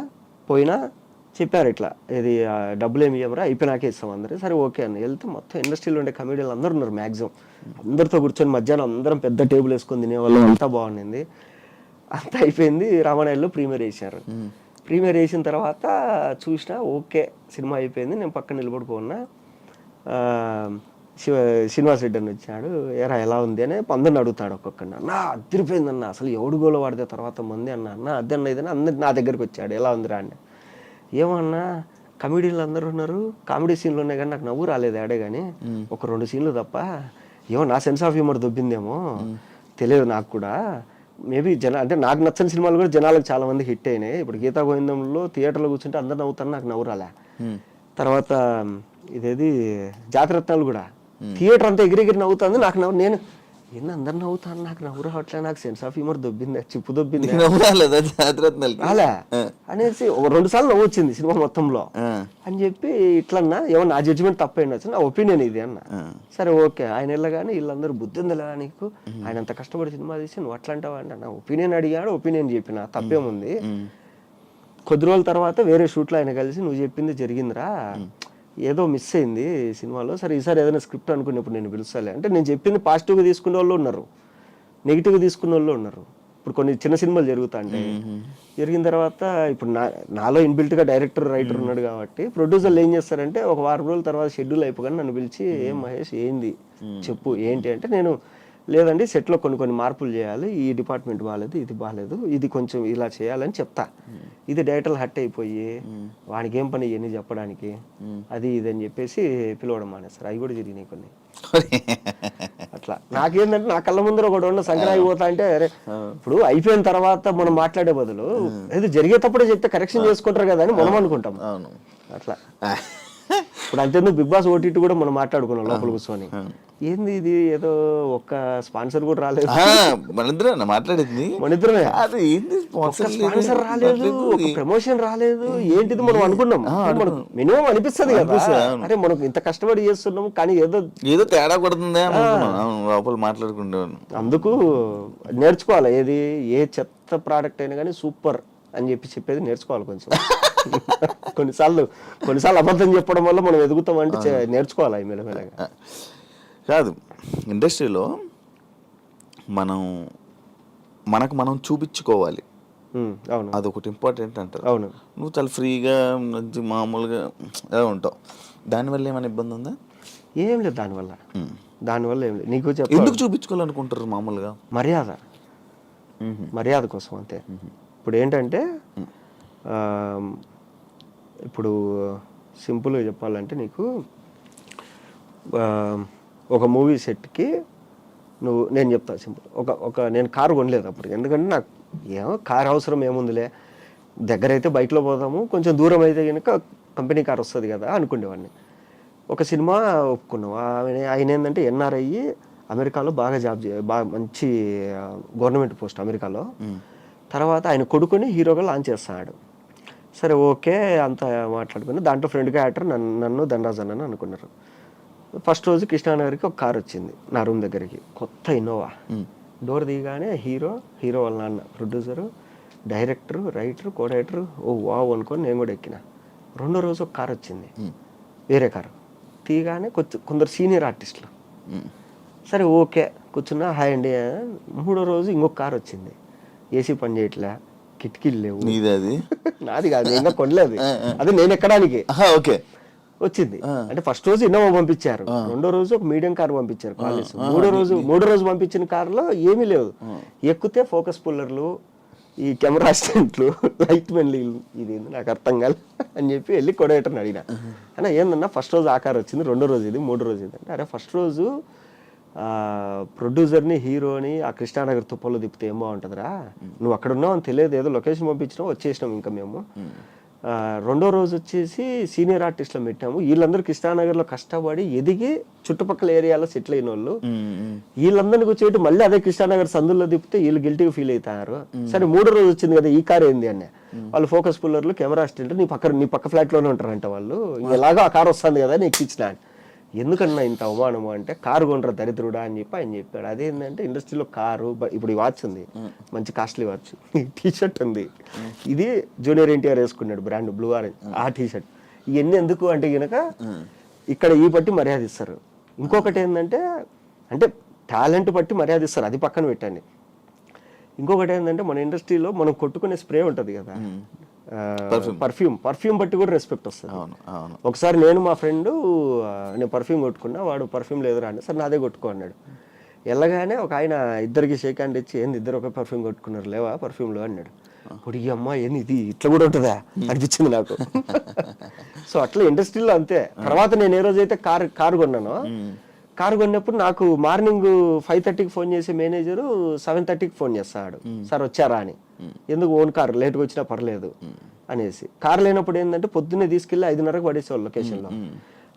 పోయినా చెప్పారు ఇట్లా, ఇది డబ్బులు ఏమి ఇవ్వరా, అయిపోయినాకే ఇస్తాం అందరూ. సరే ఓకే అన్న. వెళ్తే మొత్తం ఇండస్ట్రీలో ఉండే కమెడియన్లు అందరూ ఉన్నారు మ్యాక్సిమం. అందరితో కూర్చొని మధ్యాహ్నం అందరం పెద్ద టేబుల్ వేసుకొని తినేవాళ్ళం, అంతా బాగుండింది. అంతా అయిపోయింది. రామానాయుడులో ప్రీమియర్ వేసారు. ప్రీమియర్ వేసిన తర్వాత చూసినా ఓకే సినిమా అయిపోయింది. నేను పక్కన నిలబడిపోన్నా, శ్రీనివాస్ రెడ్డి అని వచ్చాడు, ఎలా ఉంది అని అందరిని అడుగుతాడు ఒక్కొక్కడిని. అన్న అదిరిపోయిందన్న, అసలు ఎవడు గోల వాడితే తర్వాత మంది అన్న అదే అన్న ఇదని అందరు నా దగ్గరికి వచ్చాడు, ఎలా ఉందిరా అని. ఏమన్నా కమెడీలు అందరూ ఉన్నారు, కామెడీ సీన్లు ఉన్నాయి కానీ నాకు నవ్వు రాలేదు ఆడే కానీ, ఒక 2 సీన్లు తప్ప. ఏమో నా సెన్స్ ఆఫ్ హ్యూమర్ దొబ్బిందేమో తెలియదు నాకు కూడా. మేబీ అంటే నాకు నచ్చని సినిమాలు కూడా జనాలకు చాలా మంది హిట్ అయినాయి. ఇప్పుడు గీతా గోవిందంలో థియేటర్లో కూర్చుంటే అందరు నవ్వుతారు, నాకు నవ్వు రాలే. తర్వాత ఇదేది జాతిరత్నాలు కూడా థియేటర్ అంతా ఎగిరెగిరి నవ్వుతుంది, నాకు నేను ఏంది అందరు నవ్వుతాను, నాకు నవ్వు రావట్లే, నాకు సెన్స్ ఆఫ్ హ్యూమర్ దొబ్బింది, చిప్పు దొబ్బింది రాలే అనేసి 2 సార్లు నవ్వు వచ్చింది సినిమా మొత్తంలో అని చెప్పి ఇట్లన్నా. ఏమో నా జడ్జిమెంట్ తప్పైంది వచ్చి, నా ఒపీనియన్ ఇది అన్న. సరే ఓకే, ఆయన వెళ్ళగానే వీళ్ళందరూ బుద్ధి ఉందిలా నీకు, ఆయన అంత కష్టపడి సినిమా తీసి నువ్వు అట్లా అంటావా అంటే, నా ఒపీనియన్ అడిగాడు, ఒపీనియన్ చెప్పిన తప్పేముంది. కొద్ది రోజుల తర్వాత వేరే షూట్లో ఆయన కలిసి నువ్వు చెప్పింది జరిగిందిరా, ఏదో మిస్ అయింది సినిమాలో, సరే ఈసారి ఏదైనా స్క్రిప్ట్ అనుకున్నప్పుడు నేను పిలుస్తాలే అంటే, నేను చెప్పింది పాజిటివ్గా తీసుకునే వాళ్ళు ఉన్నారు, నెగిటివ్గా తీసుకునే వాళ్ళు ఉన్నారు. ఇప్పుడు కొన్ని చిన్న సినిమాలు జరుగుతాయి, జరిగిన తర్వాత ఇప్పుడు నాలో ఇన్బిల్ట్గా డైరెక్టర్ రైటర్ ఉన్నాడు కాబట్టి ప్రొడ్యూసర్లు ఏం చేస్తారంటే, ఒక వారం రోజుల తర్వాత షెడ్యూల్ అయిపోగానే నన్ను పిలిచి, ఏం మహేష్ ఏంది చెప్పు ఏంటి అంటే, నేను లేదండి సెట్లో కొన్ని మార్పులు చేయాలి, ఈ డిపార్ట్మెంట్ బాగాలేదు, ఇది బాగాలేదు, ఇది కొంచెం ఇలా చేయాలని చెప్తా. ఇది డైరెక్టర్లు హట్ అయిపోయి వానికి ఏం పని ఇవన్నీ చెప్పడానికి అది ఇది అని చెప్పేసి పిలవడం మానేస్తారు. అవి కూడా జరిగినాయి కొన్ని. అట్లా నాకేంటంటే నా కళ్ళ ముందర ఒకటి ఉన్న సంక్రాంతి పోతా అంటే, అరే ఇప్పుడు అయిపోయిన తర్వాత మనం మాట్లాడే బదులు ఏదో జరిగేటప్పుడే చెప్తే కరెక్షన్ చేసుకుంటారు కదా అని మనం అనుకుంటాం. అట్లా ఇప్పుడు అంతేందుకు బిగ్ బాస్ ఓటీటీ కూడా మనం మాట్లాడుకున్నాం లోపల కూర్చొని, ఏంది ఇది ఏదో ఒక్క స్పాన్సర్ కూడా రాలేదు, మనిద్దరం మాట్లాడేది మనిద్దరమే, స్పాన్సర్ రాలేదు, ఒక ప్రమోషన్ రాలేదు, ఏంటిది మనం అనుకున్నాం. మినిమం అనిపిస్తుంది కదా, అరే మనం ఇంత కష్టపడి చేస్తున్నాం కానీ ఏదో తేడా కొడుతుంది లోపల మాట్లాడుకుంటాను. అందుకు నేర్చుకోవాలి, ఏది ఏ చెత్త ప్రోడక్ట్ అయినా కానీ సూపర్ అని చెప్పేది నేర్చుకోవాలి కొంచెం. కొన్నిసార్లు అబద్ధం చెప్పడం వల్ల మనం ఎదుగుతామంటే నేర్చుకోవాలి మెల్లమెల్లగా. కాదు, ఇండస్ట్రీలో మనం చూపించుకోవాలి, అవును, అదొకటి ఇంపార్టెంట్ అంటారు. అవును, నువ్వు చాలా ఫ్రీగా మామూలుగా ఎలా ఉంటావు, దానివల్ల ఏమైనా ఇబ్బంది ఉందా? ఏం లేదు దానివల్ల ఏం లేదు. నీకు ఎందుకు చూపించుకోవాలనుకుంటారు? మామూలుగా మర్యాద కోసం అంతే. ఇప్పుడు ఏంటంటే, ఇప్పుడు సింపుల్గా చెప్పాలంటే, నీకు ఒక మూవీ సెట్కి నేను చెప్తా సింపుల్, నేను కారు కొనలేదు అప్పుడు, ఎందుకంటే నాకు ఏమో కారు అవసరం ఏముందిలే, దగ్గర అయితే బైక్లో పోతాము, కొంచెం దూరం అయితే కనుక కంపెనీ కార్ వస్తుంది కదా అనుకునేవాడిని. ఒక సినిమా ఒప్పుకున్నాం. ఆయన ఏంటంటే ఎన్ఆర్ఐ, అమెరికాలో బాగా బాగా మంచి గవర్నమెంట్ పోస్ట్ అమెరికాలో. తర్వాత ఆయన కొడుకుని హీరోగా లాంచ్ చేస్తాడు. సరే ఓకే అంతా మాట్లాడుకుని దాంట్లో ఫ్రెండ్ క్యారెక్టర్ నన్ను ధనరాజ్ అని అనుకున్నారు. ఫస్ట్ రోజు కృష్ణానగర్కి ఒక కార్ వచ్చింది నా రూమ్ దగ్గరికి, కొత్త ఇన్నోవా. డోర్ దిగానే హీరో వాళ్ళ నాన్న, ప్రొడ్యూసరు, డైరెక్టరు, రైటరు, కో డైరెక్టరు, ఓ వావ్ అనుకొని నేను కూడా ఎక్కిన. రెండో రోజు ఒక కార్ వచ్చింది, వేరే కారు. తీగానే కొందరు సీనియర్ ఆర్టిస్టులు. సరే ఓకే కూర్చున్నా, హాయ్ అండి. మూడో రోజు ఇంకొక కార్ వచ్చింది, ఏసీ పని చేయట్లే, కిటికీలు లేవు. నాది కాదు, ఇంకా కొనలేదు, అది నేను ఎక్కడానికి. ఓకే వచ్చింది అంటే ఫస్ట్ రోజు ఇన్నోవా పంపించారు, రెండో రోజు ఒక మీడియం కార్ పంపించారు కాలేజ్. మూడో రోజు పంపించిన కారులో ఏమీ లేదు. ఎక్కితే ఫోకస్ పుల్లర్లు, ఈ కెమెరా అసిస్టెంట్లు, లైట్ మెన్లు, ఇది నాకు అర్థం కాదు అని చెప్పి వెళ్ళి కొడేటర్ని అడిగిన, అన్న ఏందన్నా ఫస్ట్ రోజు ఆ కార్ వచ్చింది, రెండో రోజు ఇది, మూడో రోజు ఇది అంటే, అరే ఫస్ట్ రోజు ప్రొడ్యూసర్ని, హీరోని ఆ కృష్ణానగర్ తుప్పల్లో తిప్పితే ఏం బాగుంటుందిరా, నువ్వు అక్కడ ఉన్నావు అని తెలియదు, ఏదో లొకేషన్ పంపించినావు వచ్చేసినాం ఇంకా మేము. రెండో రోజు వచ్చేసి సీనియర్ ఆర్టిస్టులు పెట్టాము, వీళ్ళందరూ కృష్ణానగర్లో కష్టపడి ఎదిగి చుట్టుపక్కల ఏరియాలో సెటిల్ అయిన వాళ్ళు. వీళ్ళందరినీ కూర్చోబెట్టి మళ్ళీ అదే కృష్ణానగర్ సందుల్లో తిప్పితే వీళ్ళు గిల్టీగా ఫీల్ అవుతారు. సరే మూడో రోజు వచ్చింది కదా ఈ కార్ ఏంది అని, వాళ్ళు ఫోకస్ పుల్లర్లు, కెమెరా అసిస్టెంట్, నీ పక్క ఫ్లాట్లోనే ఉంటారంట వాళ్ళు, ఎలాగో ఆ కార్ వస్తుంది కదా నీకు ఇచ్చిన. ఎందుకన్నా ఇంత అవమానము అంటే, కారు కొనరా దరిద్రుడా అని చెప్పి ఆయన చెప్పాడు. అదేంటంటే ఇండస్ట్రీలో కారు, ఇప్పుడు ఈ వాచ్ ఉంది, మంచి కాస్ట్లీ వాచ్, టీషర్ట్ ఉంది, ఇది జూనియర్ ఎన్టీఆర్ వేసుకున్నాడు బ్రాండ్ బ్లూ ఆరెంజ్, ఆ టీషర్ట్. ఇవన్నీ ఎందుకు అంటే కనుక ఇక్కడ ఈ బట్టి మర్యాద ఇస్తారు. ఇంకొకటి ఏంటంటే, అంటే టాలెంట్ బట్టి మర్యాద ఇస్తారు, అది పక్కన పెట్టండి. ఇంకొకటి ఏంటంటే మన ఇండస్ట్రీలో మనం కొట్టుకునే స్ప్రే ఉంటుంది కదా, పర్ఫ్యూమ్ బట్టి కూడా రెస్పెక్ట్ వస్తుంది. ఒకసారి నేను మా ఫ్రెండ్, నేను పర్ఫ్యూమ్ కొట్టుకున్నా, వాడు పర్ఫ్యూమ్ లేదురా అంటే, సరే నాదే కొట్టుకో అన్నాడు. వెళ్ళగానే ఒక ఆయన ఇద్దరికి షేక్ హ్యాండ్ ఇచ్చి, ఏంది ఇద్దరు ఒక పర్ఫ్యూమ్ కొట్టుకున్నారు, లేవా పర్ఫ్యూమ్లో అన్నాడు. ఇప్పుడు ఈ అమ్మ ఏంది ఇది ఇట్లా కూడా ఉంటుందా అనిపించింది నాకు. సో అట్లా ఇండస్ట్రీలో అంతే. తర్వాత నేను ఏ రోజైతే కారు కొన్నానో, కారు కొన్నప్పుడు నాకు మార్నింగ్ 5:30కి ఫోన్ చేసే మేనేజరు 7:30కి ఫోన్ చేస్తాడు, సార్ వచ్చారా అని. ఎందుకు, ఓన్ కారు లేట్గా వచ్చినా పర్లేదు అనేసి. కారు లేనప్పుడు ఏంటంటే పొద్దున్నే తీసుకెళ్ళి 5:30కి పడేసేవాళ్ళు లొకేషన్లో.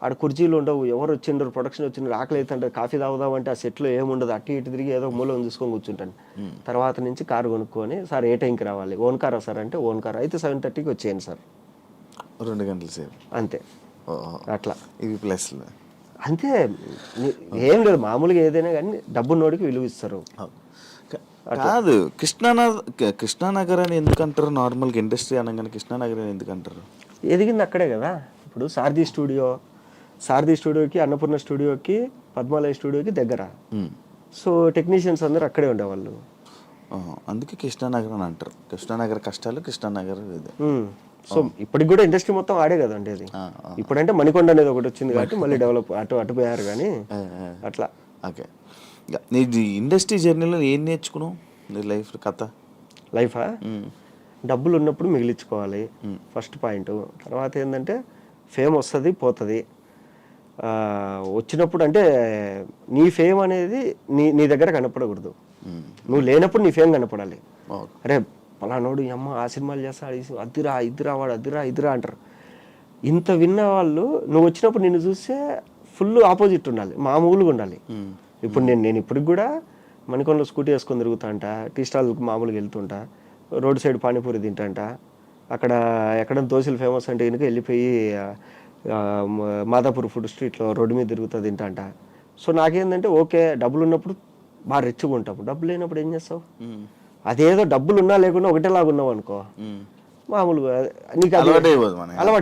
ఆడ కుర్చీలు ఉండవు, ఎవరు వచ్చిండ్రు, ప్రొడక్షన్ వచ్చిండ్రు, ఆకలి అవుతుంటారు, కాఫీ తాగుదామంటే ఆ సెట్లో ఏముండదు, అటు ఇటు తిరిగి ఏదో మూలం తీసుకొని కూర్చుంటాను. తర్వాత నుంచి కారు కొనుక్కొని, సార్ ఏ టైంకి రావాలి, ఓన్ కారా సార్ అంటే, ఓన్ కార్ అయితే 7:30కి వచ్చేయండి సార్, 2 గంటల సేపు అంతే. అట్లా ఇవి ప్లస్ అంతే, ఏం లేదు. మామూలుగా ఏదైనా కానీ డబ్బున్నోడికి విలువ ఇస్తారు. కాదు, కృష్ణానగర్ అని ఎందుకంటారు? నార్మల్గా ఇండస్ట్రీ అనగానే కృష్ణానగర్ అని ఎందుకంటారు? ఎదిగింది అక్కడే కదా. ఇప్పుడు సారథి స్టూడియోకి, అన్నపూర్ణ స్టూడియోకి, పద్మాలయ స్టూడియోకి దగ్గర. సో టెక్నీషియన్స్ అందరూ అక్కడే ఉండేవాళ్ళు, అందుకే కృష్ణానగర్ అని అంటారు. కృష్ణానగర్ కష్టాలు, కృష్ణానగర్ ఇది. సో ఇప్పటికి కూడా ఇండస్ట్రీ మొత్తం ఆడే కదా ఉండేది. ఇప్పుడంటే మణికొండ అనేది ఒకటి వచ్చింది కాబట్టి మళ్ళీ డెవలప్ అటు పోయారు కానీ అట్లా. ఓకే, నీ ఇండస్ట్రీ జర్నీలో ఏం నేర్చుకున్నావు? నీ లైఫా? డబ్బులు ఉన్నప్పుడు మిగిలించుకోవాలి ఫస్ట్ పాయింట్. తర్వాత ఏంటంటే ఫేమ్ వస్తుంది పోతుంది. వచ్చినప్పుడు అంటే నీ ఫేమ్ అనేది నీ దగ్గర కనపడకూడదు. నువ్వు లేనప్పుడు నీ ఫేమ్ కనపడాలి. అరే పలానోడు అమ్మ ఆ సినిమాలు చేస్తాడు, అద్దురా ఇద్దురా వాడు, ఇద్దురా అంటారు. ఇంత విన్న వాళ్ళు నువ్వు వచ్చినప్పుడు నిన్ను చూస్తే ఫుల్ ఆపోజిట్ ఉండాలి, మామూలుగా ఉండాలి. ఇప్పుడు నేను ఇప్పటికి కూడా మణికొండలో స్కూటీ వేసుకొని తిరుగుతాంట, టీ స్టాల్కి మామూలుగా వెళ్తుంటా, రోడ్ సైడ్ పానీపూరి తింటాంట, అక్కడ ఎక్కడ దోశలు ఫేమస్ అంటే కనుక వెళ్ళిపోయి మాదాపూర్ ఫుడ్ స్ట్రీట్లో రోడ్డు మీద తిరుగుతా తింటాంట. సో నాకేంటంటే ఓకే, డబ్బులు ఉన్నప్పుడు బాగా రిచ్గా ఉంటాము, డబ్బులు లేనప్పుడు ఏం చేస్తావు? అదేదో డబ్బులు ఉన్నా లేకుండా ఒకటేలాగా ఉన్నావు అనుకో, మామూలుగా నీకు అలవాటు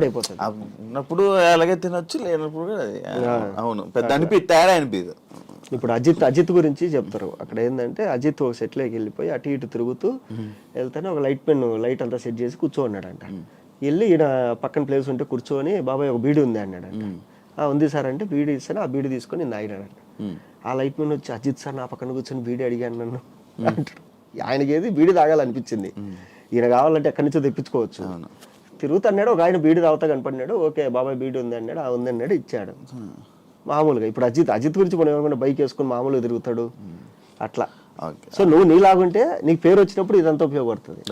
అయిపోతుంది. ఉన్నప్పుడు అలాగే తినొచ్చు, లేనప్పుడు అవును పెద్ద తేడా అనిపిదు. ఇప్పుడు అజిత్ గురించి చెప్తారు. అక్కడ ఏంటంటే అజిత్ ఒక సెట్లోకి వెళ్ళిపోయి అటు ఇటు తిరుగుతూ వెళ్తానే ఒక లైట్ అంతా సెట్ చేసి కూర్చోన్నాడంట. వెళ్ళి ఈయన పక్కన ప్లేస్ ఉంటే కూర్చొని, బాబాయ్ ఒక బీడీ ఉంది అన్నాడంట. ఉంది సార్ అంటే బీడీ ఇస్తాను, ఆ బీడీ తీసుకొని నేను తాగినాడంట. ఆ లైట్ మెన్ వచ్చి, అజిత్ సార్ నా పక్కన కూర్చొని బీడీ అడిగాను నన్ను అంటాడు. ఆయనకి ఏది బీడీ తాగాలనిపించింది, ఈయన కావాలంటే ఎక్కడి నుంచో తెప్పించుకోవచ్చు. తిరుగుతున్నాడు, ఒక ఆయన బీడీ తాగుతా కనపడినాడు, ఓకే బాబాయ్ బీడీ ఉంది అన్నాడు, ఆ ఉంది అన్నాడు, ఇచ్చాడు. మామూలుగా ఇప్పుడు అజిత్ గురించి మనం ఏమన్నా బైక్ వేసుకొని మామూలుగా తిరుగుతాడు అట్లా. సో నువ్వు నీలాగుంటే నీకు పేరు వచ్చినప్పుడు ఇదంతా ఉపయోగపడుతుంది.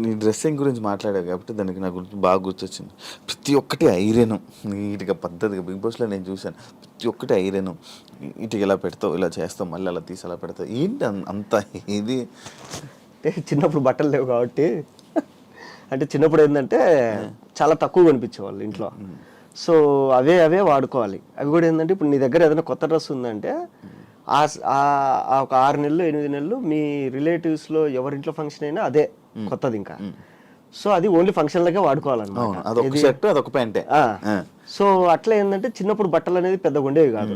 నీ డ్రెస్సింగ్ గురించి మాట్లాడావు కాబట్టి దానికి నా గురించి బాగా గుర్తొచ్చింది. ప్రతి ఒక్కటి ఐరన్ నీట్గా పద్ధతిగా బిగ్ బాస్లో నేను చూశాను. ప్రతి ఒక్కటి ఐరన్ ఇటుకి ఇలా పెడతావు, ఇలా చేస్తావు, మళ్ళీ అలా తీసి అలా పెడతావు. ఏంటి అంత ఇది? అంటే చిన్నప్పుడు బట్టలు లేవు కాబట్టి, అంటే చిన్నప్పుడు ఏంటంటే చాలా తక్కువ కనిపించేవాళ్ళు ఇంట్లో. సో అవే వాడుకోవాలి. అవి కూడా ఏంటంటే ఇప్పుడు నీ దగ్గర ఏదైనా కొత్త డ్రెస్ ఉందంటే ఒక 6 నెలలు 8 నెలలు మీ రిలేటివ్స్లో ఎవరింట్లో ఫంక్షన్ అయినా అదే కొత్తది ఇంకా. సో అది ఓన్లీ ఫంక్షన్లకే వాడుకోవాలన్నమాట. అదొక షర్ట్ అదొక ప్యాంటే. సో అట్లా ఏంటంటే చిన్నప్పుడు బట్టలు అనేది పెద్దగా ఉండేవి కాదు.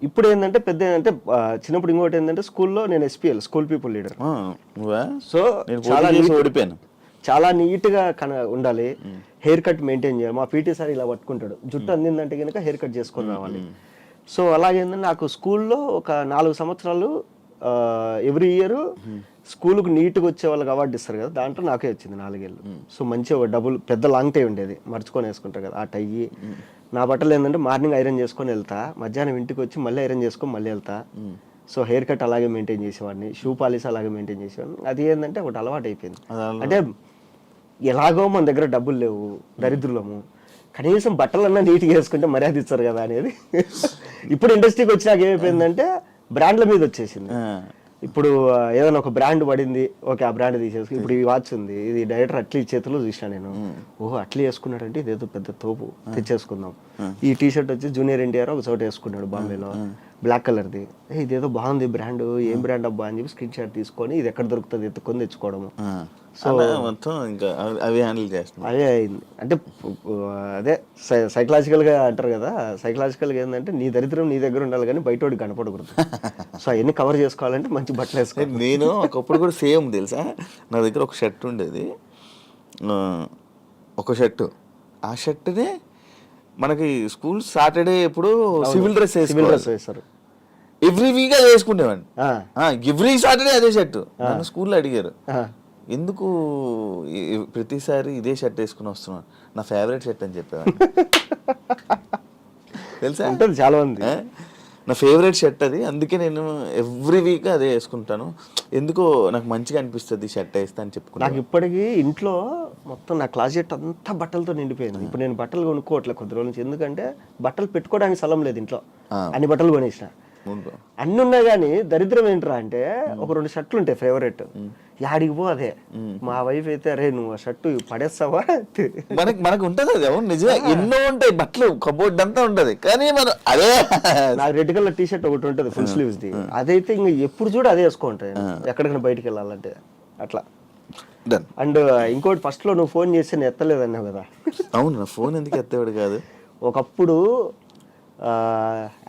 ఇప్పుడు ఏంటంటే పెద్ద అంటే చిన్నప్పుడు ఇంకోటి ఏంటంటే స్కూల్లో నేను SPL school people leader. So ఓడిపోయాను. చాలా నీట్గా ఉండాలి. హెయిర్ కట్ మెయింటైన్ చేయాలి. మా PT సార్ ఇలా పట్టుకుంటాడు, జుట్టు అందిందంటే కనుక హెయిర్ కట్ చేసుకొని రావాలి. సో అలాగేందంటే నాకు స్కూల్లో ఒక 4 సంవత్సరాలు ఎవ్రీ ఇయర్ స్కూల్కి నీట్గా వచ్చే వాళ్ళకి అవార్డు ఇస్తారు కదా, దాంట్లో నాకే వచ్చింది 4 ఏళ్ళు. సో మంచిగా డబుల్ పెద్ద లాంగ్ టై ఉండేది, మర్చుకొని వేసుకుంటారు కదా ఆ టై. నా బట్టలు ఏంటంటే మార్నింగ్ ఐరన్ చేసుకొని వెళ్తా, మధ్యాహ్నం ఇంటికి వచ్చి మళ్ళీ ఐరన్ చేసుకొని మళ్ళీ వెళ్తా. సో హెయిర్ కట్ అలాగే మెయింటైన్ చేసేవాడిని, షూ పాలిష్ అలాగే మెయింటైన్ చేసేవాడిని. అది ఏంటంటే ఒకటి అలవాటు అయిపోయింది. అంటే ఎలాగో మన దగ్గర డబ్బులు లేవు, దరిద్రులము, కనీసం బట్టలన్నా నీట్గా వేసుకుంటే మర్యాద ఇస్తారు కదా అనేది. ఇప్పుడు ఇండస్ట్రీకి వచ్చినాక ఏమైపోయిందంటే బ్రాండ్ల మీద వచ్చేసింది. ఇప్పుడు ఏదైనా ఒక బ్రాండ్ పడింది, ఓకే ఆ బ్రాండ్ తీసేసుకుని. ఇప్పుడు ఈ వాచ్ ఉంది, ఇది డైరెక్టర్ అట్లీ చేతిలో చూసినా నేను, ఓహో అట్లీ వేసుకున్నాడంటే ఇదేదో పెద్ద తోపు, తెచ్చేసుకుందాం. ఈ టీషర్ట్ వచ్చి జూనియర్ ఎన్టీఆర్ ఒక చోట వేసుకున్నాడు బాంబేలో, బ్లాక్ కలర్ది. ఇదేదో బాగుంది బ్రాండ్, ఏం బ్రాండ్ అబ్బా అని చెప్పి స్క్రీన్ షాట్ తీసుకొని ఇది ఎక్కడ దొరుకుతుంది ఎత్తుకొని తెచ్చుకోవడము. సో మొత్తం ఇంకా అవి హ్యాండిల్ చేస్తున్నాం. అదే అయింది. అంటే అదే సైకలాజికల్గా అంటారు కదా, సైకలాజికల్గా ఏంటంటే నీ దరిద్రం నీ దగ్గర ఉండాలి కానీ బయటోడికి కనపడకూడదు. సో అవన్నీ కవర్ చేసుకోవాలంటే మంచి బట్టలు వేసుకోవాలి. నేను ఒకప్పుడు కూడా సేమ్ తెలుసా, నా దగ్గర ఒక షర్ట్ ఉండేది, ఒక షర్టు. ఆ షర్ట్నే మనకి స్కూల్ సాటర్డే ఎప్పుడు సివిల్ డ్రెస్ వేస్తారు, ఎవ్రీ వీక్ అది వేసుకునేవాడిని. ఎవ్రీ సాటర్డే అదే షర్టు. నన్ను స్కూల్లో అడిగారు ఎందుకు ప్రతిసారి ఇదే షర్ట్ వేసుకుని వస్తున్నాను, నా ఫేవరెట్ షర్ట్ అని చెప్పేవాడిని. తెలుసా, ఉంటుంది చాలా మంది. నా ఫేవరెట్ షర్ట్ అది, అందుకే నేను ఎవ్రీ వీక్ అదే వేసుకుంటాను. ఎందుకో నాకు మంచిగా అనిపిస్తుంది షర్ట్ వేస్తా అని చెప్పుకున్నాను. నాకు ఇప్పటికీ ఇంట్లో మొత్తం నా క్లాజెట్ అంతా బట్టలతో నిండిపోయింది. ఇప్పుడు నేను బట్టలు కొనుక్కోవట్లేదు కొద్ది రోజుల నుంచి, ఎందుకంటే బట్టలు పెట్టుకోవడానికి స్థలం లేదు ఇంట్లో, అన్ని బట్టలు కొనేసిన. అన్ని ఉన్నాయి కానీ దరిద్రం ఏంట్రా అంటే ఒక 2 షర్ట్లు ఉంటాయి ఫేవరెట్, యాడికి పో అదే. మా వైఫ్ అయితే అరే నువ్వు ఆ షర్టు పడేస్తావా, మనకు ఉంటది అది. అవును నిజమే, ఎన్నో ఉంటాయి బట్టలు, కబోర్డ్ అంతా ఉంటది, కానీ మనం అదే. నాకు రెడ్ కలర్ టీ షర్ట్ ఒకటి ఉంటుంది ఫుల్ స్లీవ్స్ ది, అదైతే ఇంకా ఎప్పుడు చూడ అదే వేసుకుంటాయి ఎక్కడికైనా బయటకు వెళ్ళాలంటే అట్లా. అండ్ ఇంకోటి, ఫస్ట్ లో నువ్వు ఫోన్ చేసి నేను ఎత్తలేదన్నావు కదా. అవును, నా ఫోన్ ఎందుకు ఎత్తేవాడు కాదు. ఒకప్పుడు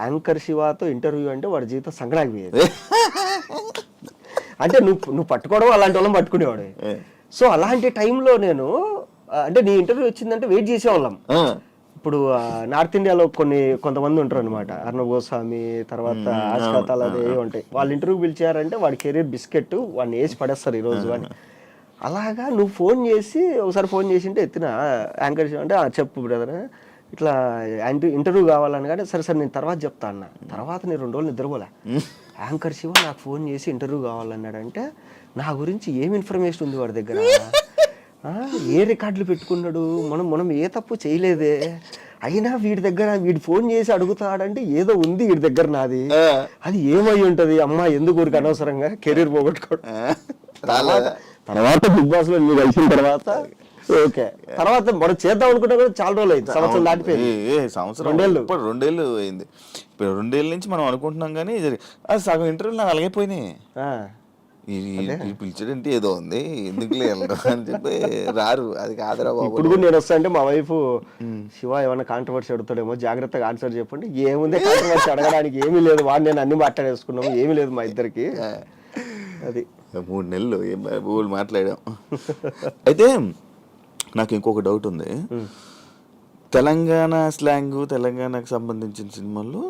యాంకర్ శివతో ఇంటర్వ్యూ అంటే వాడి జీవితం సంగడానికి పోయేది. అంటే నువ్వు పట్టుకోవడం అలాంటి వాళ్ళని పట్టుకునేవాడు. సో అలాంటి టైంలో నేను అంటే నీ ఇంటర్వ్యూ వచ్చిందంటే వెయిట్ చేసేవాళ్ళం. ఇప్పుడు నార్త్ ఇండియాలో కొంతమంది ఉంటారు అనమాట, అర్ణబ్ గోస్వామి, తర్వాత ఆస్కాతాలు అదే ఉంటాయి. వాళ్ళు ఇంటర్వ్యూ పిలిచారంటే వాడి కెరీర్ బిస్కెట్, వాడిని వేసి పడేస్తారు ఈరోజు అని. అలాగా నువ్వు ఫోన్ చేసి ఒకసారి ఫోన్ చేసి ఉంటే ఎత్తిన యాంకర్ శివ అంటే చెప్పు బ్రదర్ ఇట్లా ఇంటర్వ్యూ కావాలని, కానీ సరే నేను తర్వాత చెప్తా అన్న. తర్వాత నేను 2 రోజులు నిద్రపోలే. యాంకర్ శివ నాకు ఫోన్ చేసి ఇంటర్వ్యూ కావాలన్నాడంటే నా గురించి ఏం ఇన్ఫర్మేషన్ ఉంది వాడి దగ్గర, ఏ రికార్డులు పెట్టుకున్నాడు, మనం ఏ తప్పు చేయలేదే, అయినా వీడి ఫోన్ చేసి అడుగుతాడంటే ఏదో ఉంది వీడి దగ్గర నాది, అది ఏమై ఉంటది అమ్మా, ఎందుకు ఊరికి అనవసరంగా కెరీర్ పోగొట్టుకోవడం. తర్వాత బిగ్ బాస్ లో నువ్వు కలిసిన తర్వాత ఓకే, తర్వాత మనం చేద్దాం అనుకుంటే కూడా చాలా రోజులు అయింది, సంవత్సరం దాటిపోయింది. సంవత్సరం 2 ఏళ్ళు, ఇప్పుడు 2 ఏళ్ళు అయింది. ఇప్పుడు 2 ఏళ్ళ నుంచి మనం అనుకుంటున్నాం కానీ సగం ఇంటర్వ్యూలు నాకు అలాగే పోయినాయి. పిలిచాడంటే ఏదో ఉంది, ఎందుకు లేదు అని చెప్పి రారు. అది కాదురా బాబు. ఇప్పుడు కూడా నేను వస్తా అంటే మా వైఫ్ శివ ఏమన్నా కాంట్రవర్సీ అడుగుతాడేమో, జాగ్రత్తగా ఆన్సర్ చెప్పండి. ఏముంది కాంట్రవర్సీ అడగడానికి, ఏమీ లేదు, వాడు నేను అన్ని మాట్లాడేసుకున్నాము, ఏమీ లేదు మా ఇద్దరికి. అది 3 నెలలు ఏం ఊళ్ళు మాట్లాడాం. అయితే నాకు ఇంకొక డౌట్ ఉంది. తెలంగాణ స్లాంగ్, తెలంగాణకు సంబంధించిన సినిమాల్లో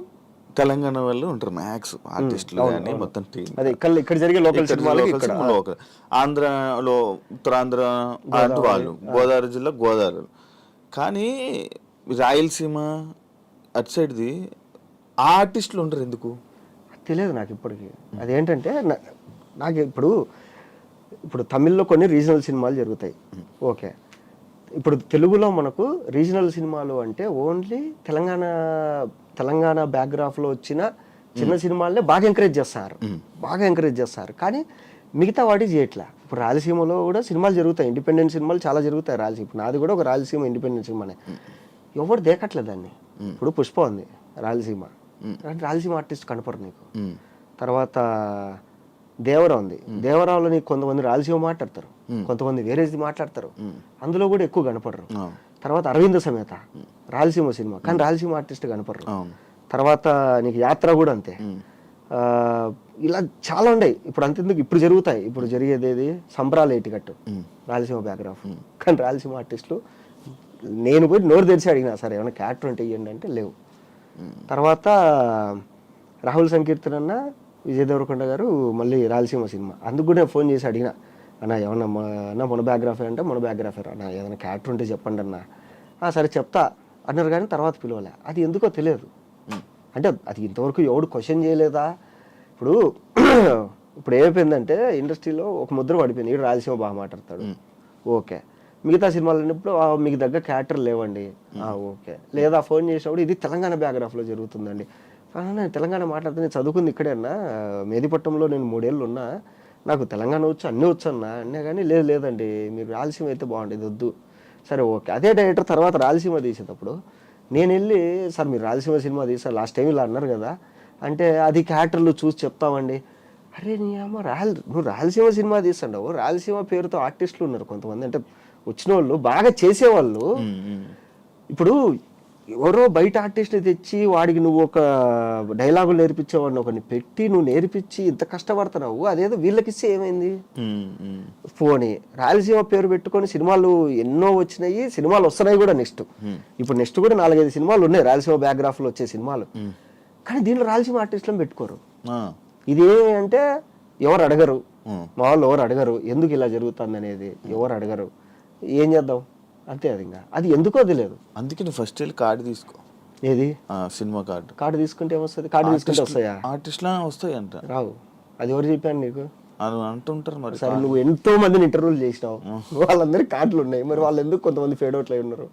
తెలంగాణ వాళ్ళు ఉంటారు మ్యాక్స్ ఆర్టిస్టులు కానీ మొత్తం టీం. ఇక్కడ జరిగే లోకల్ సినిమాలు ఆంధ్రలో ఉత్తరాంధ్ర వాళ్ళు, గోదావరి జిల్లా గోదావరి. కానీ రాయలసీమ అటు సైడ్ది ఆ ఆర్టిస్టులు ఉంటారు ఎందుకు తెలియదు నాకు ఇప్పటికి. అదేంటంటే నాకు ఇప్పుడు ఇప్పుడు తమిళ్లో కొన్ని రీజనల్ సినిమాలు జరుగుతాయి, ఓకే. ఇప్పుడు తెలుగులో మనకు రీజనల్ సినిమాలు అంటే ఓన్లీ తెలంగాణ బ్యాక్గ్రాఫ్లో వచ్చిన చిన్న సినిమాలనే బాగా ఎంకరేజ్ చేస్తారు, కానీ మిగతా వాటి చేయట్లే. ఇప్పుడు రాయలసీమలో కూడా సినిమాలు జరుగుతాయి, ఇండిపెండెంట్ సినిమాలు చాలా జరుగుతాయి రాయలసీమ. ఇప్పుడు నాది కూడా ఒక రాయలసీమ ఇండిపెండెంట్ సినిమానే, ఎవరు దేకట్లేదు దాన్ని. ఇప్పుడు పుష్ప ఉంది రాయలసీమ, రాయలసీమ ఆర్టిస్ట్ కనపడరు నీకు. తర్వాత దేవరా ఉంది, దేవరాలో నీకు కొంతమంది రాయలసీమ మాట్లాడతారు, కొంతమంది వేరేది మాట్లాడతారు, అందులో కూడా ఎక్కువ కనపడరు. తర్వాత అరవింద సమేత రాయలసీమ సినిమా, కానీ రాయలసీమ ఆర్టిస్ట్ కనపడరు. తర్వాత నీకు యాత్ర కూడా అంతే. ఇలా చాలా ఉన్నాయి. ఇప్పుడు అంతెందుకు ఇప్పుడు జరుగుతాయి, ఇప్పుడు జరిగేది ఏది సంబరాలు ఏటికట్టు రాయలసీమ బ్యాక్గ్రాఫ్, కానీ రాయలసీమ ఆర్టిస్టులు నేను పోయి నోరు తెరిచి అడిగినా సరే ఏమైనా క్యారెక్టర్ ఉంటే ఇవ్వండి అంటే లేవు. తర్వాత రాహుల్ సంకీర్తన్ అన్న, విజయ్ దేవరకొండ గారు మళ్ళీ రాయలసీమ సినిమా, అందుకు కూడా ఫోన్ చేసి అడిగిన, అన్న ఏమన్నా అన్న మన బ్యాక్గ్రాఫర్ అంటే మన బ్యాక్గ్రాఫర్ అన్న ఏదైనా క్యారెక్టర్ ఉంటే చెప్పండి అన్న. సరే చెప్తా అన్నారు, కానీ తర్వాత పిలవలే. అది ఎందుకో తెలియదు, అంటే అది ఇంతవరకు ఎవడు క్వశ్చన్ చేయలేదా. ఇప్పుడు ఏమైపోయిందంటే ఇండస్ట్రీలో ఒక ముద్ర పడిపోయింది, ఈడు రాయలసీమ బాగా మాట్లాడతాడు, ఓకే. మిగతా సినిమాలు అన్నప్పుడు మీకు దగ్గర క్యారెక్టర్ లేవండి, ఓకే. లేదా ఫోన్ చేసినప్పుడు ఇది తెలంగాణ బ్యాక్గ్రాఫ్లో జరుగుతుందండి, నేను తెలంగాణ మాట్లాడితే చదువుకుంది ఇక్కడే అన్నా, మేదిపట్నంలో నేను 3 ఏళ్ళు ఉన్నా, నాకు తెలంగాణ వచ్చు అన్నీ వచ్చు అన్నా కానీ లేదండి మీరు రాయలసీమ అయితే బాగుండేది వద్దు. సరే ఓకే. అదే డైరెక్టర్ తర్వాత రాయలసీమ తీసేటప్పుడు నేను వెళ్ళి, సార్ మీరు రాయలసీమ సినిమా తీసారు లాస్ట్ టైం ఇలా అన్నారు కదా అంటే, అది క్యారెక్టర్లు చూసి చెప్తామండి. అరే నీ అమ్మ నువ్వు రాయలసీమ సినిమా తీస్తుండవు, రాయలసీమ పేరుతో ఆర్టిస్టులు ఉన్నారు కొంతమంది, అంటే వచ్చిన వాళ్ళు బాగా చేసేవాళ్ళు. ఇప్పుడు ఎవరో బయట ఆర్టిస్ట్ని తెచ్చి వాడికి నువ్వు ఒక డైలాగులు నేర్పించేవాడిని ఒకరిని పెట్టి నువ్వు నేర్పించి ఇంత కష్టపడుతున్నావు, అదేదో వీళ్ళకి ఇస్తే ఏమైంది. పోనీ రాయలసీమ పేరు పెట్టుకొని సినిమాలు ఎన్నో వచ్చినాయి, సినిమాలు వస్తున్నాయి కూడా. నెక్స్ట్ కూడా 4-5 సినిమాలు ఉన్నాయి రాయలసీమ బ్యాక్గ్రాఫ్లో వచ్చే సినిమాలు, కానీ దీనిలో రాయలసీమ ఆర్టిస్టులను పెట్టుకోరు. ఇదేమి అంటే ఎవరు అడగరు, మా వాళ్ళు ఎవరు అడగరు, ఎందుకు ఇలా జరుగుతుంది అనేది ఎవరు అడగరు, ఏం చేద్దాం అంతే. అది ఎందుకో తెలియదు. అందుకే నువ్వు ఫస్ట్ వెళ్ళి కార్డు తీసుకో, ఏది సినిమా కార్డు తీసుకుంటే ఏమొస్తుంది, కార్డు తీసుకుంటే వస్తాయా, ఆర్టిస్ట్లా వస్తాయి అంట. రావు. అది ఎవరు చెప్పాను నీకు, అది అంటుంటారు. మరి సరే నువ్వు ఎంతో మందిని ఇంటర్వ్యూలు చేసినావు, వాళ్ళందరికీ కార్డులు ఉన్నాయి, మరి వాళ్ళు ఎందుకు కొంతమంది ఫేడ్ అవుట్లు అయి ఉన్నారు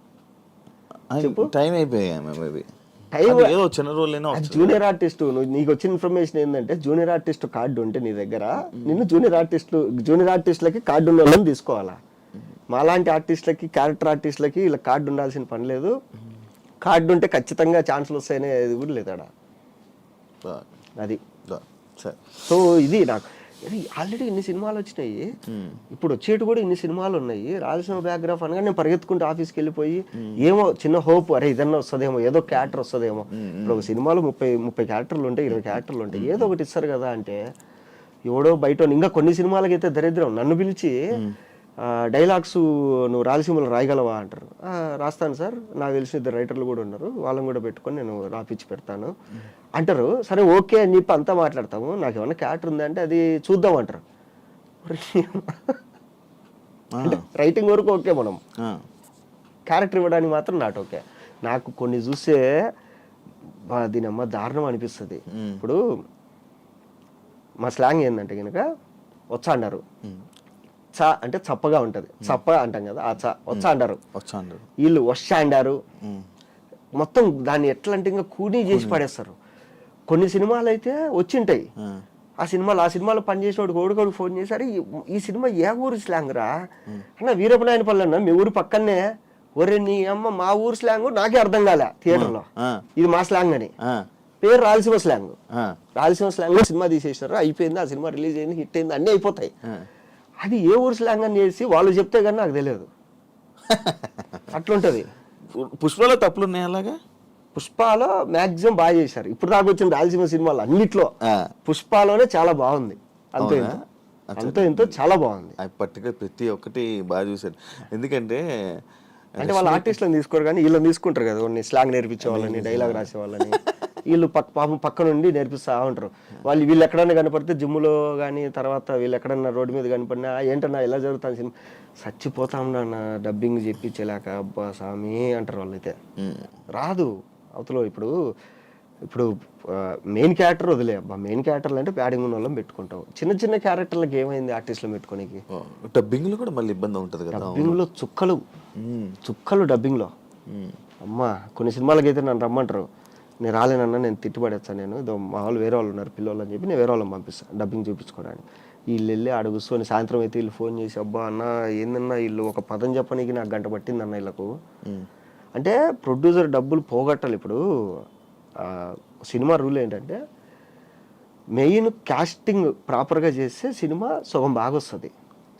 చెప్పు. టైం అయిపోయాయి, చిన్న రోజు జూనియర్ ఆర్టిస్ట్. నీకు వచ్చిన ఇన్ఫర్మేషన్ ఏంటంటే జూనియర్ ఆర్టిస్ట్ కార్డు ఉంటే నీ దగ్గర, నిన్ను జూనియర్ ఆర్టిస్టులకి కార్డు ఉన్న వాళ్ళని తీసుకోవాలా. మాలాంటి ఆర్టిస్టులకి క్యారెక్టర్ ఆర్టిస్టులకి ఇలా కార్డు ఉండాల్సిన పని లేదు, కార్డు ఉంటే ఖచ్చితంగా ఛాన్సులు వస్తాయనే కూడా లేదు అక్కడ. అది సో ఇది నాకు ఆల్రెడీ ఇన్ని సినిమాలు వచ్చినాయి, ఇప్పుడు వచ్చేటి కూడా ఇన్ని సినిమాలు ఉన్నాయి. రాయలసీమ బ్యాక్గ్రాఫ్ అనగా నేను పరిగెత్తుకుంటూ ఆఫీస్కి వెళ్ళిపోయి ఏమో చిన్న హోప్, అరే ఇదన్నా వస్తుందేమో, ఏదో క్యారెక్టర్ వస్తుందేమో. ఇప్పుడు ఒక సినిమాలో 30 క్యారెక్టర్లు ఉంటాయి, 20 క్యారెక్టర్లు ఉంటాయి, ఏదో ఒకటి ఇస్తారు కదా అంటే ఎవడో బయట. ఇంకా కొన్ని సినిమాలకి అయితే దరిద్రం, నన్ను పిలిచి డైలాగ్స్ నువ్వు రాయలసీమలో రాయగలవా అంటారు. రాస్తాను సార్, నాకు తెలిసిన 2 రైటర్లు కూడా ఉన్నారు, వాళ్ళని కూడా పెట్టుకొని నేను రాపిచ్చి పెడతాను అంటారు. సరే ఓకే అని చెప్పి అంతా మాట్లాడతాము, నాకు ఏమన్నా క్యారెక్టర్ ఉందంటే అది చూద్దాం అంటారు. అంటే రైటింగ్ వరకు ఓకే, మనం క్యారెక్టర్ ఇవ్వడానికి మాత్రం నాట్ ఓకే. నాకు కొన్ని చూస్తే దీనమ్మ దారుణం అనిపిస్తుంది. ఇప్పుడు మా స్లాంగ్ ఏంటంటే కనుక వచ్చా అన్నారు, చ అంటే చప్పగా ఉంటుంది, చప్ప అంటాం కదా, ఆ చ వచ్చా అంటారు, వీళ్ళు వస్తా అంటారు. మొత్తం దాన్ని ఎట్లా అంటే ఇంకా కూనీ చేసి పడేస్తారు. కొన్ని సినిమాలు అయితే వచ్చింటాయి, ఆ సినిమాలో పనిచేసిన వాడికి ఫోన్ చేశారు, ఈ సినిమా ఏ ఊరు స్లాంగ్ రా అన్న, వీరపనాయనపల్లి అన్న మీ ఊరు పక్కనే. ఒరే నీ అమ్మ, మా ఊరు స్లాంగ్ నాకే అర్థం కాలే థియేటర్లో, ఇది మా స్లాంగ్ అని. పేరు Rayalaseema slang, Rayalaseema slang cinema తీసేసారు, అయిపోయింది, ఆ సినిమా రిలీజ్ అయింది, హిట్ అయింది, అన్నీ అయిపోతాయి. అది ఏ ఊరు స్లాంగ్ అని చేసి వాళ్ళు చెప్తే కానీ నాకు తెలియదు, అట్లుంటది. పుష్పలో తప్పులు ఉన్నాయి అలాగా. పుష్పలో మాక్సిమం బాగా చేశారు, ఇప్పుడు దాకా వచ్చిన రాయలసీమ సినిమాలు అన్నిట్లో పుష్పలోనే చాలా బాగుంది, అంతో ఎంతో చాలా బాగుంది. పర్టికులర్ ప్రతి ఒక్కటి బాగా చూశారు. ఎందుకంటే అంటే వాళ్ళ ఆర్టిస్టులను తీసుకోరు కానీ వీళ్ళని తీసుకుంటారు కదా, కొన్ని స్లాంగ్ నేర్పించే వాళ్ళని, డైలాగ్ రాసే వాళ్ళని. వీళ్ళు పాపం పక్క నుండి నేర్పిస్తూ ఉంటారు. వీళ్ళు ఎక్కడన్నా కనపడితే జిమ్లో కానీ, తర్వాత వీళ్ళు ఎక్కడన్నా రోడ్డు మీద కనపడినా ఏంటన్నా ఎలా జరుగుతుంది సినిమా, చచ్చిపోతాం నాన్న డబ్బింగ్ చెప్పించలేక, అబ్బా స్వామి అంటారు వాళ్ళైతే. రాదు అవతల. ఇప్పుడు ఇప్పుడు మెయిన్ క్యారెక్టర్ వదిలే అబ్బా, మెయిన్ క్యారెక్టర్లు అంటే ప్యాడింగ్ ఉన్న వాళ్ళని పెట్టుకుంటాం. చిన్న చిన్న క్యారెక్టర్లకు ఏమైంది ఆర్టిస్టులు పెట్టుకోనికి? డబ్బింగ్లో కూడా మళ్ళీ ఇబ్బంది ఉంటుంది కదా. డబ్బింగ్లో చుక్కలు డబ్బింగ్లో. అమ్మా కొన్ని సినిమాలకి అయితే నన్ను రమ్మంటారు, నేను రాలేనన్నా, నేను తిట్టుబడేస్తాను, నేను ఇదో మా వాళ్ళు వేరే వాళ్ళు ఉన్నారు పిల్లలు అని చెప్పి నేను వేరే వాళ్ళని పంపిస్తాను డబ్బింగ్ చూపించుకోవడానికి. వీళ్ళు వెళ్ళి ఆడ కూర్చొని సాయంత్రం అయితే వీళ్ళు ఫోన్ చేసి, అబ్బా అన్న ఏందన్నా వీళ్ళు ఒక పదం చెప్పడానికి నాకు గంట పట్టింది అన్న వీళ్ళకు. అంటే ప్రొడ్యూసర్ డబ్బులు పోగొట్టాలి. ఇప్పుడు సినిమా రూల్ ఏంటంటే మెయిన్ కాస్టింగ్ ప్రాపర్గా చేస్తే సినిమా సగం బాగా వస్తుంది,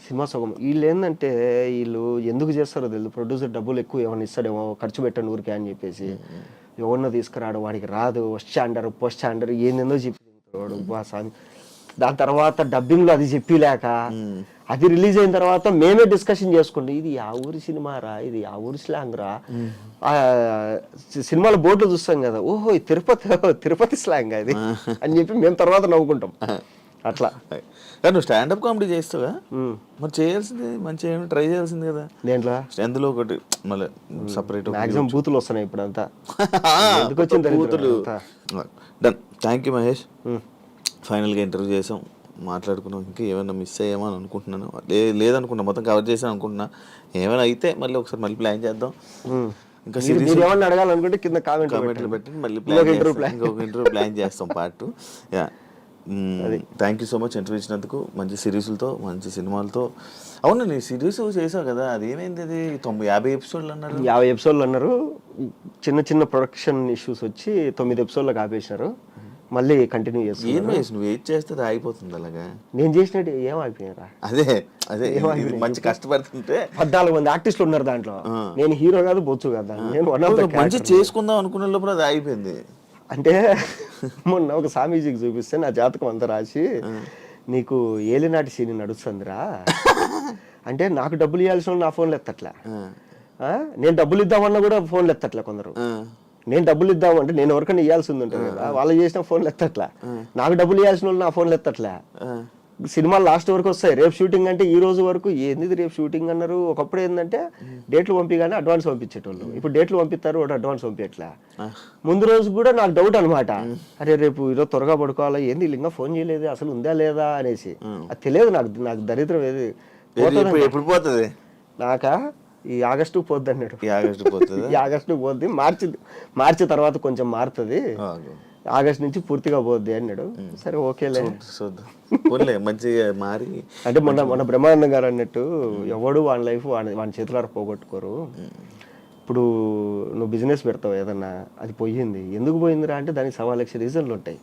సినిమా సగం. వీళ్ళు ఏంటంటే వీళ్ళు ఎందుకు చేస్తారో తెలియదు, ప్రొడ్యూసర్ డబ్బులు ఎక్కువ ఏమైనా ఇస్తాడేమో ఖర్చు పెట్టండి ఊరికే అని చెప్పేసి ఎవరినో తీసుకురాడు, వాడికి రాదు, వస్టాండర్ పోస్టాండర్ ఏందేందో చెప్పి స్వామి. దాని తర్వాత డబ్బింగ్లో అది చెప్పిలేక అది రిలీజ్ అయిన తర్వాత మేమే డిస్కషన్ చేసుకుంటాం, ఇది ఆ ఊరి సినిమా రా, ఇది ఆ ఊరి స్లాంగ్ రా. సినిమాల బోర్డులో చూస్తాం కదా, ఓహో తిరుపతి స్లాంగ్ అది అని చెప్పి మేము తర్వాత నవ్వుకుంటాం. అట్లా నువ్వు స్టాండప్ కామెడీ చేస్తావా? మరి చేయాల్సింది మంచిగా ట్రై చేయాల్సింది కదా. దేంట్లో ఎందులో ఒకటి మళ్ళీ సపరేట్ మాక్సిమం బూతులు వస్తున్నాయి ఇప్పుడు అంతా. ఎందుకు వచ్చింది బూతులు. డన్. Thank you Mahesh. ఫైనల్గా ఇంటర్వ్యూ చేసాం, మాట్లాడుకున్నాం. ఇంకా ఏమైనా మిస్ అయ్యామో అని అనుకుంటున్నాను. లేదనుకున్నా, మొత్తం కవర్ చేసాను అనుకుంటున్నా. ఏమైనా అయితే మళ్ళీ ఒకసారి మళ్ళీ ప్లాన్ చేద్దాం. ఇంకా సిరీస్ ఏమన్నా అడగాలనుకుంటే కింద కామెంట్లు పెట్టి మళ్ళీ ఇంకొక ఇంటర్వ్యూ ప్లాన్ చేస్తాం part. Yeah, thank you so much interview ఇచ్చినందుకు. మంచి సిరీస్లతో, మంచి సినిమాలతో. అవును, నీ సిరీస్ చేసావు కదా, అది ఏమైంది? అది 50 ఎపిసోడ్లు అన్నారు. 50 ఎపిసోడ్లు అన్నారు. చిన్న చిన్న ప్రొడక్షన్ ఇష్యూస్ వచ్చి 9 ఎపిసోడ్లకు ఆపేసినారు. మళ్ళీ కంటిన్యూ చేస్తున్నారు. నువ్వు వెయిట్ చేస్తే ఆగిపోతుంది అలాగా. నేను చేసినట్టు ఏం ఆగిపోయినారా? అదే మంచి కష్టపడుతుంటే 14 మంది ఆర్టిస్టులు ఉన్నారు దాంట్లో. నేను హీరో కాదు, బొచ్చు కదా, నేను మంచి చేసుకుందాం అనుకున్న లోపల అది ఆగిపోయింది. అంటే మొన్న ఒక స్వామీజీకి చూపిస్తే నా జాతకం అంతా రాసి, నీకు ఏలినాటి సీని నడుస్తుందిరా అంటే, నాకు డబ్బులు ఇవ్వాల్సిన నా ఫోన్లు ఎత్తట్లే, నేను డబ్బులు ఇద్దామన్నా కూడా ఫోన్లు ఎత్తట్లే కొందరు. నేను డబ్బులు ఇద్దామంటే నేను ఎవరికైనా ఇవ్వాల్సింది ఉంటుంది కదా, వాళ్ళు చేసిన ఫోన్లు ఎత్తట్లే. నాకు డబ్బులు ఇవ్వాల్సిన వాళ్ళు నా ఫోన్లు ఎత్తట్లే. సినిమాలు లాస్ట్ వరకు వస్తాయి, రేపు షూటింగ్ అంటే ఈ రోజు వరకు ఏంది రేపు షూటింగ్ అన్నారు. ఒకప్పుడు ఏంటంటే డేట్లు పంపిగానే అడ్వాన్స్ పంపించేటోళ్ళు, ఇప్పుడు డేట్లు పంపిస్తారు, ఒకటి అడ్వాన్స్ పంపించట్లే. ముందు రోజు కూడా నాకు డౌట్ అనమాట, అరే రేపు ఈరోజు త్వరగా పడుకోవాలా, ఏంది ఇంకా ఫోన్ చేయలేదు, అసలు ఉందా లేదా అనేసి. అది తెలియదు నాకు దరిద్రం ఏది ఎప్పుడు పోతుంది. నాకా ఈ ఆగస్టు పోద్ది అన్నాడు. ఈ ఆగస్టు పోద్ది, మార్చి తర్వాత కొంచెం మారుతుంది, ఆగస్ట్ నుంచి పూర్తిగా పోద్ది అన్నాడు. సరే ఓకేలే మంచిగా మారి. అంటే మొన్న బ్రహ్మానందం గారు అన్నట్టు, ఎవడు వాని లైఫ్ వాని చేతులారా పోగొట్టుకోరు. ఇప్పుడు నువ్వు బిజినెస్ పెడతావు ఏదన్నా, అది పోయింది, ఎందుకు పోయిందిరా అంటే దానికి 1,000,000 రీజన్లు ఉంటాయి.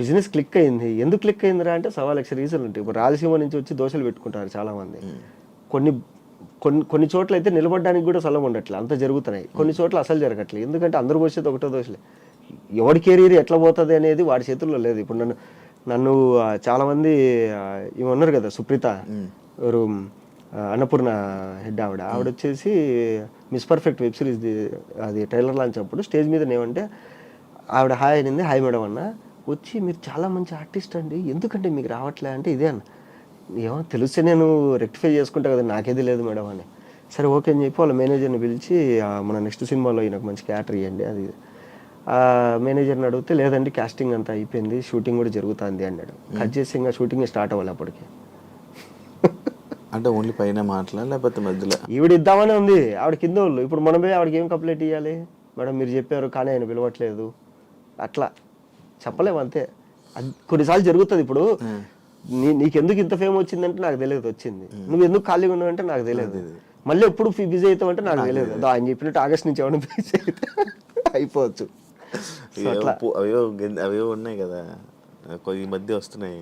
బిజినెస్ క్లిక్ అయింది, ఎందుకు క్లిక్ అయిందిరా అంటే 1,000,000 రీజన్లు ఉంటాయి. ఇప్పుడు రాయలసీమ నుంచి వచ్చి దోశలు పెట్టుకుంటారు చాలామంది. కొన్ని చోట్ల అయితే నిలబడడానికి కూడా స్థలం ఉండట్లే, అంత జరుగుతున్నాయి. కొన్ని చోట్ల అసలు జరగట్లేదు, ఎందుకంటే అందరూ పోసేది ఒకటో దోశలే. ఎవడి కెరీర్ ఎట్లా పోతుంది అనేది వాడి చేతుల్లో లేదు. ఇప్పుడు నన్ను చాలామంది ఇవి ఉన్నారు కదా, సుప్రీత ఎవరు, అన్నపూర్ణ హెడ్ ఆవిడ వచ్చేసి మిస్ పర్ఫెక్ట్ వెబ్ సిరీస్ అది ట్రైలర్ లాంచ్ అప్పుడు స్టేజ్ మీద ఏమంటే ఆవిడ హాయ్ అనింది, హాయ్ మేడం అన్న, వచ్చి మీరు చాలా మంచి ఆర్టిస్ట్ అండి, ఎందుకంటే మీకు రావట్లే అంటే ఇదే అన్న. ఏమో తెలిస్తే నేను రెక్టిఫై చేసుకుంటా కదా, నాకేది లేదు మేడం అని. సరే ఓకే అని చెప్పి వాళ్ళ మేనేజర్ని పిలిచి, మన నెక్స్ట్ సినిమాలో ఈయనకు మంచి క్యారెక్టర్ ఇవ్వండి అది. మేనేజర్ని అడిగితే లేదండి కాస్టింగ్ అంతా అయిపోయింది, షూటింగ్ కూడా జరుగుతుంది అన్నాడు. కట్ చేసి ఇంకా షూటింగ్ స్టార్ట్ అవ్వాలి అప్పటికి. అంటే ఓన్లీ పైన మాట్లాడాలి, లేకపోతే మధ్యలో ఈవిడ ఇద్దామనే ఉంది, ఆవిడ కింద వాళ్ళు. ఇప్పుడు మనమే ఆవిడకి ఏం కంప్లైంట్ ఇవ్వాలి, మేడం మీరు చెప్పారు కానీ ఆయన పిలవట్లేదు, అట్లా చెప్పలేము అంతే. అది కొన్నిసార్లు జరుగుతుంది. ఇప్పుడు నీకెందుకు ఇంత ఫేమ్ వచ్చిందంటే నాకు తెలియదు వచ్చింది, నువ్వు ఎందుకు ఖాళీగా ఉన్నావు అంటే నాకు తెలియదు, మళ్ళీ ఎప్పుడు బిజీ అవుతావు అంటే నాకు తెలియదు. ఆయన చెప్పినట్టు ఆగస్ట్ నుంచి ఏమైనా బిజీ అయితే అయిపోవచ్చు. అవే ఉన్నాయి కదా, ఈ మధ్య వస్తున్నాయి.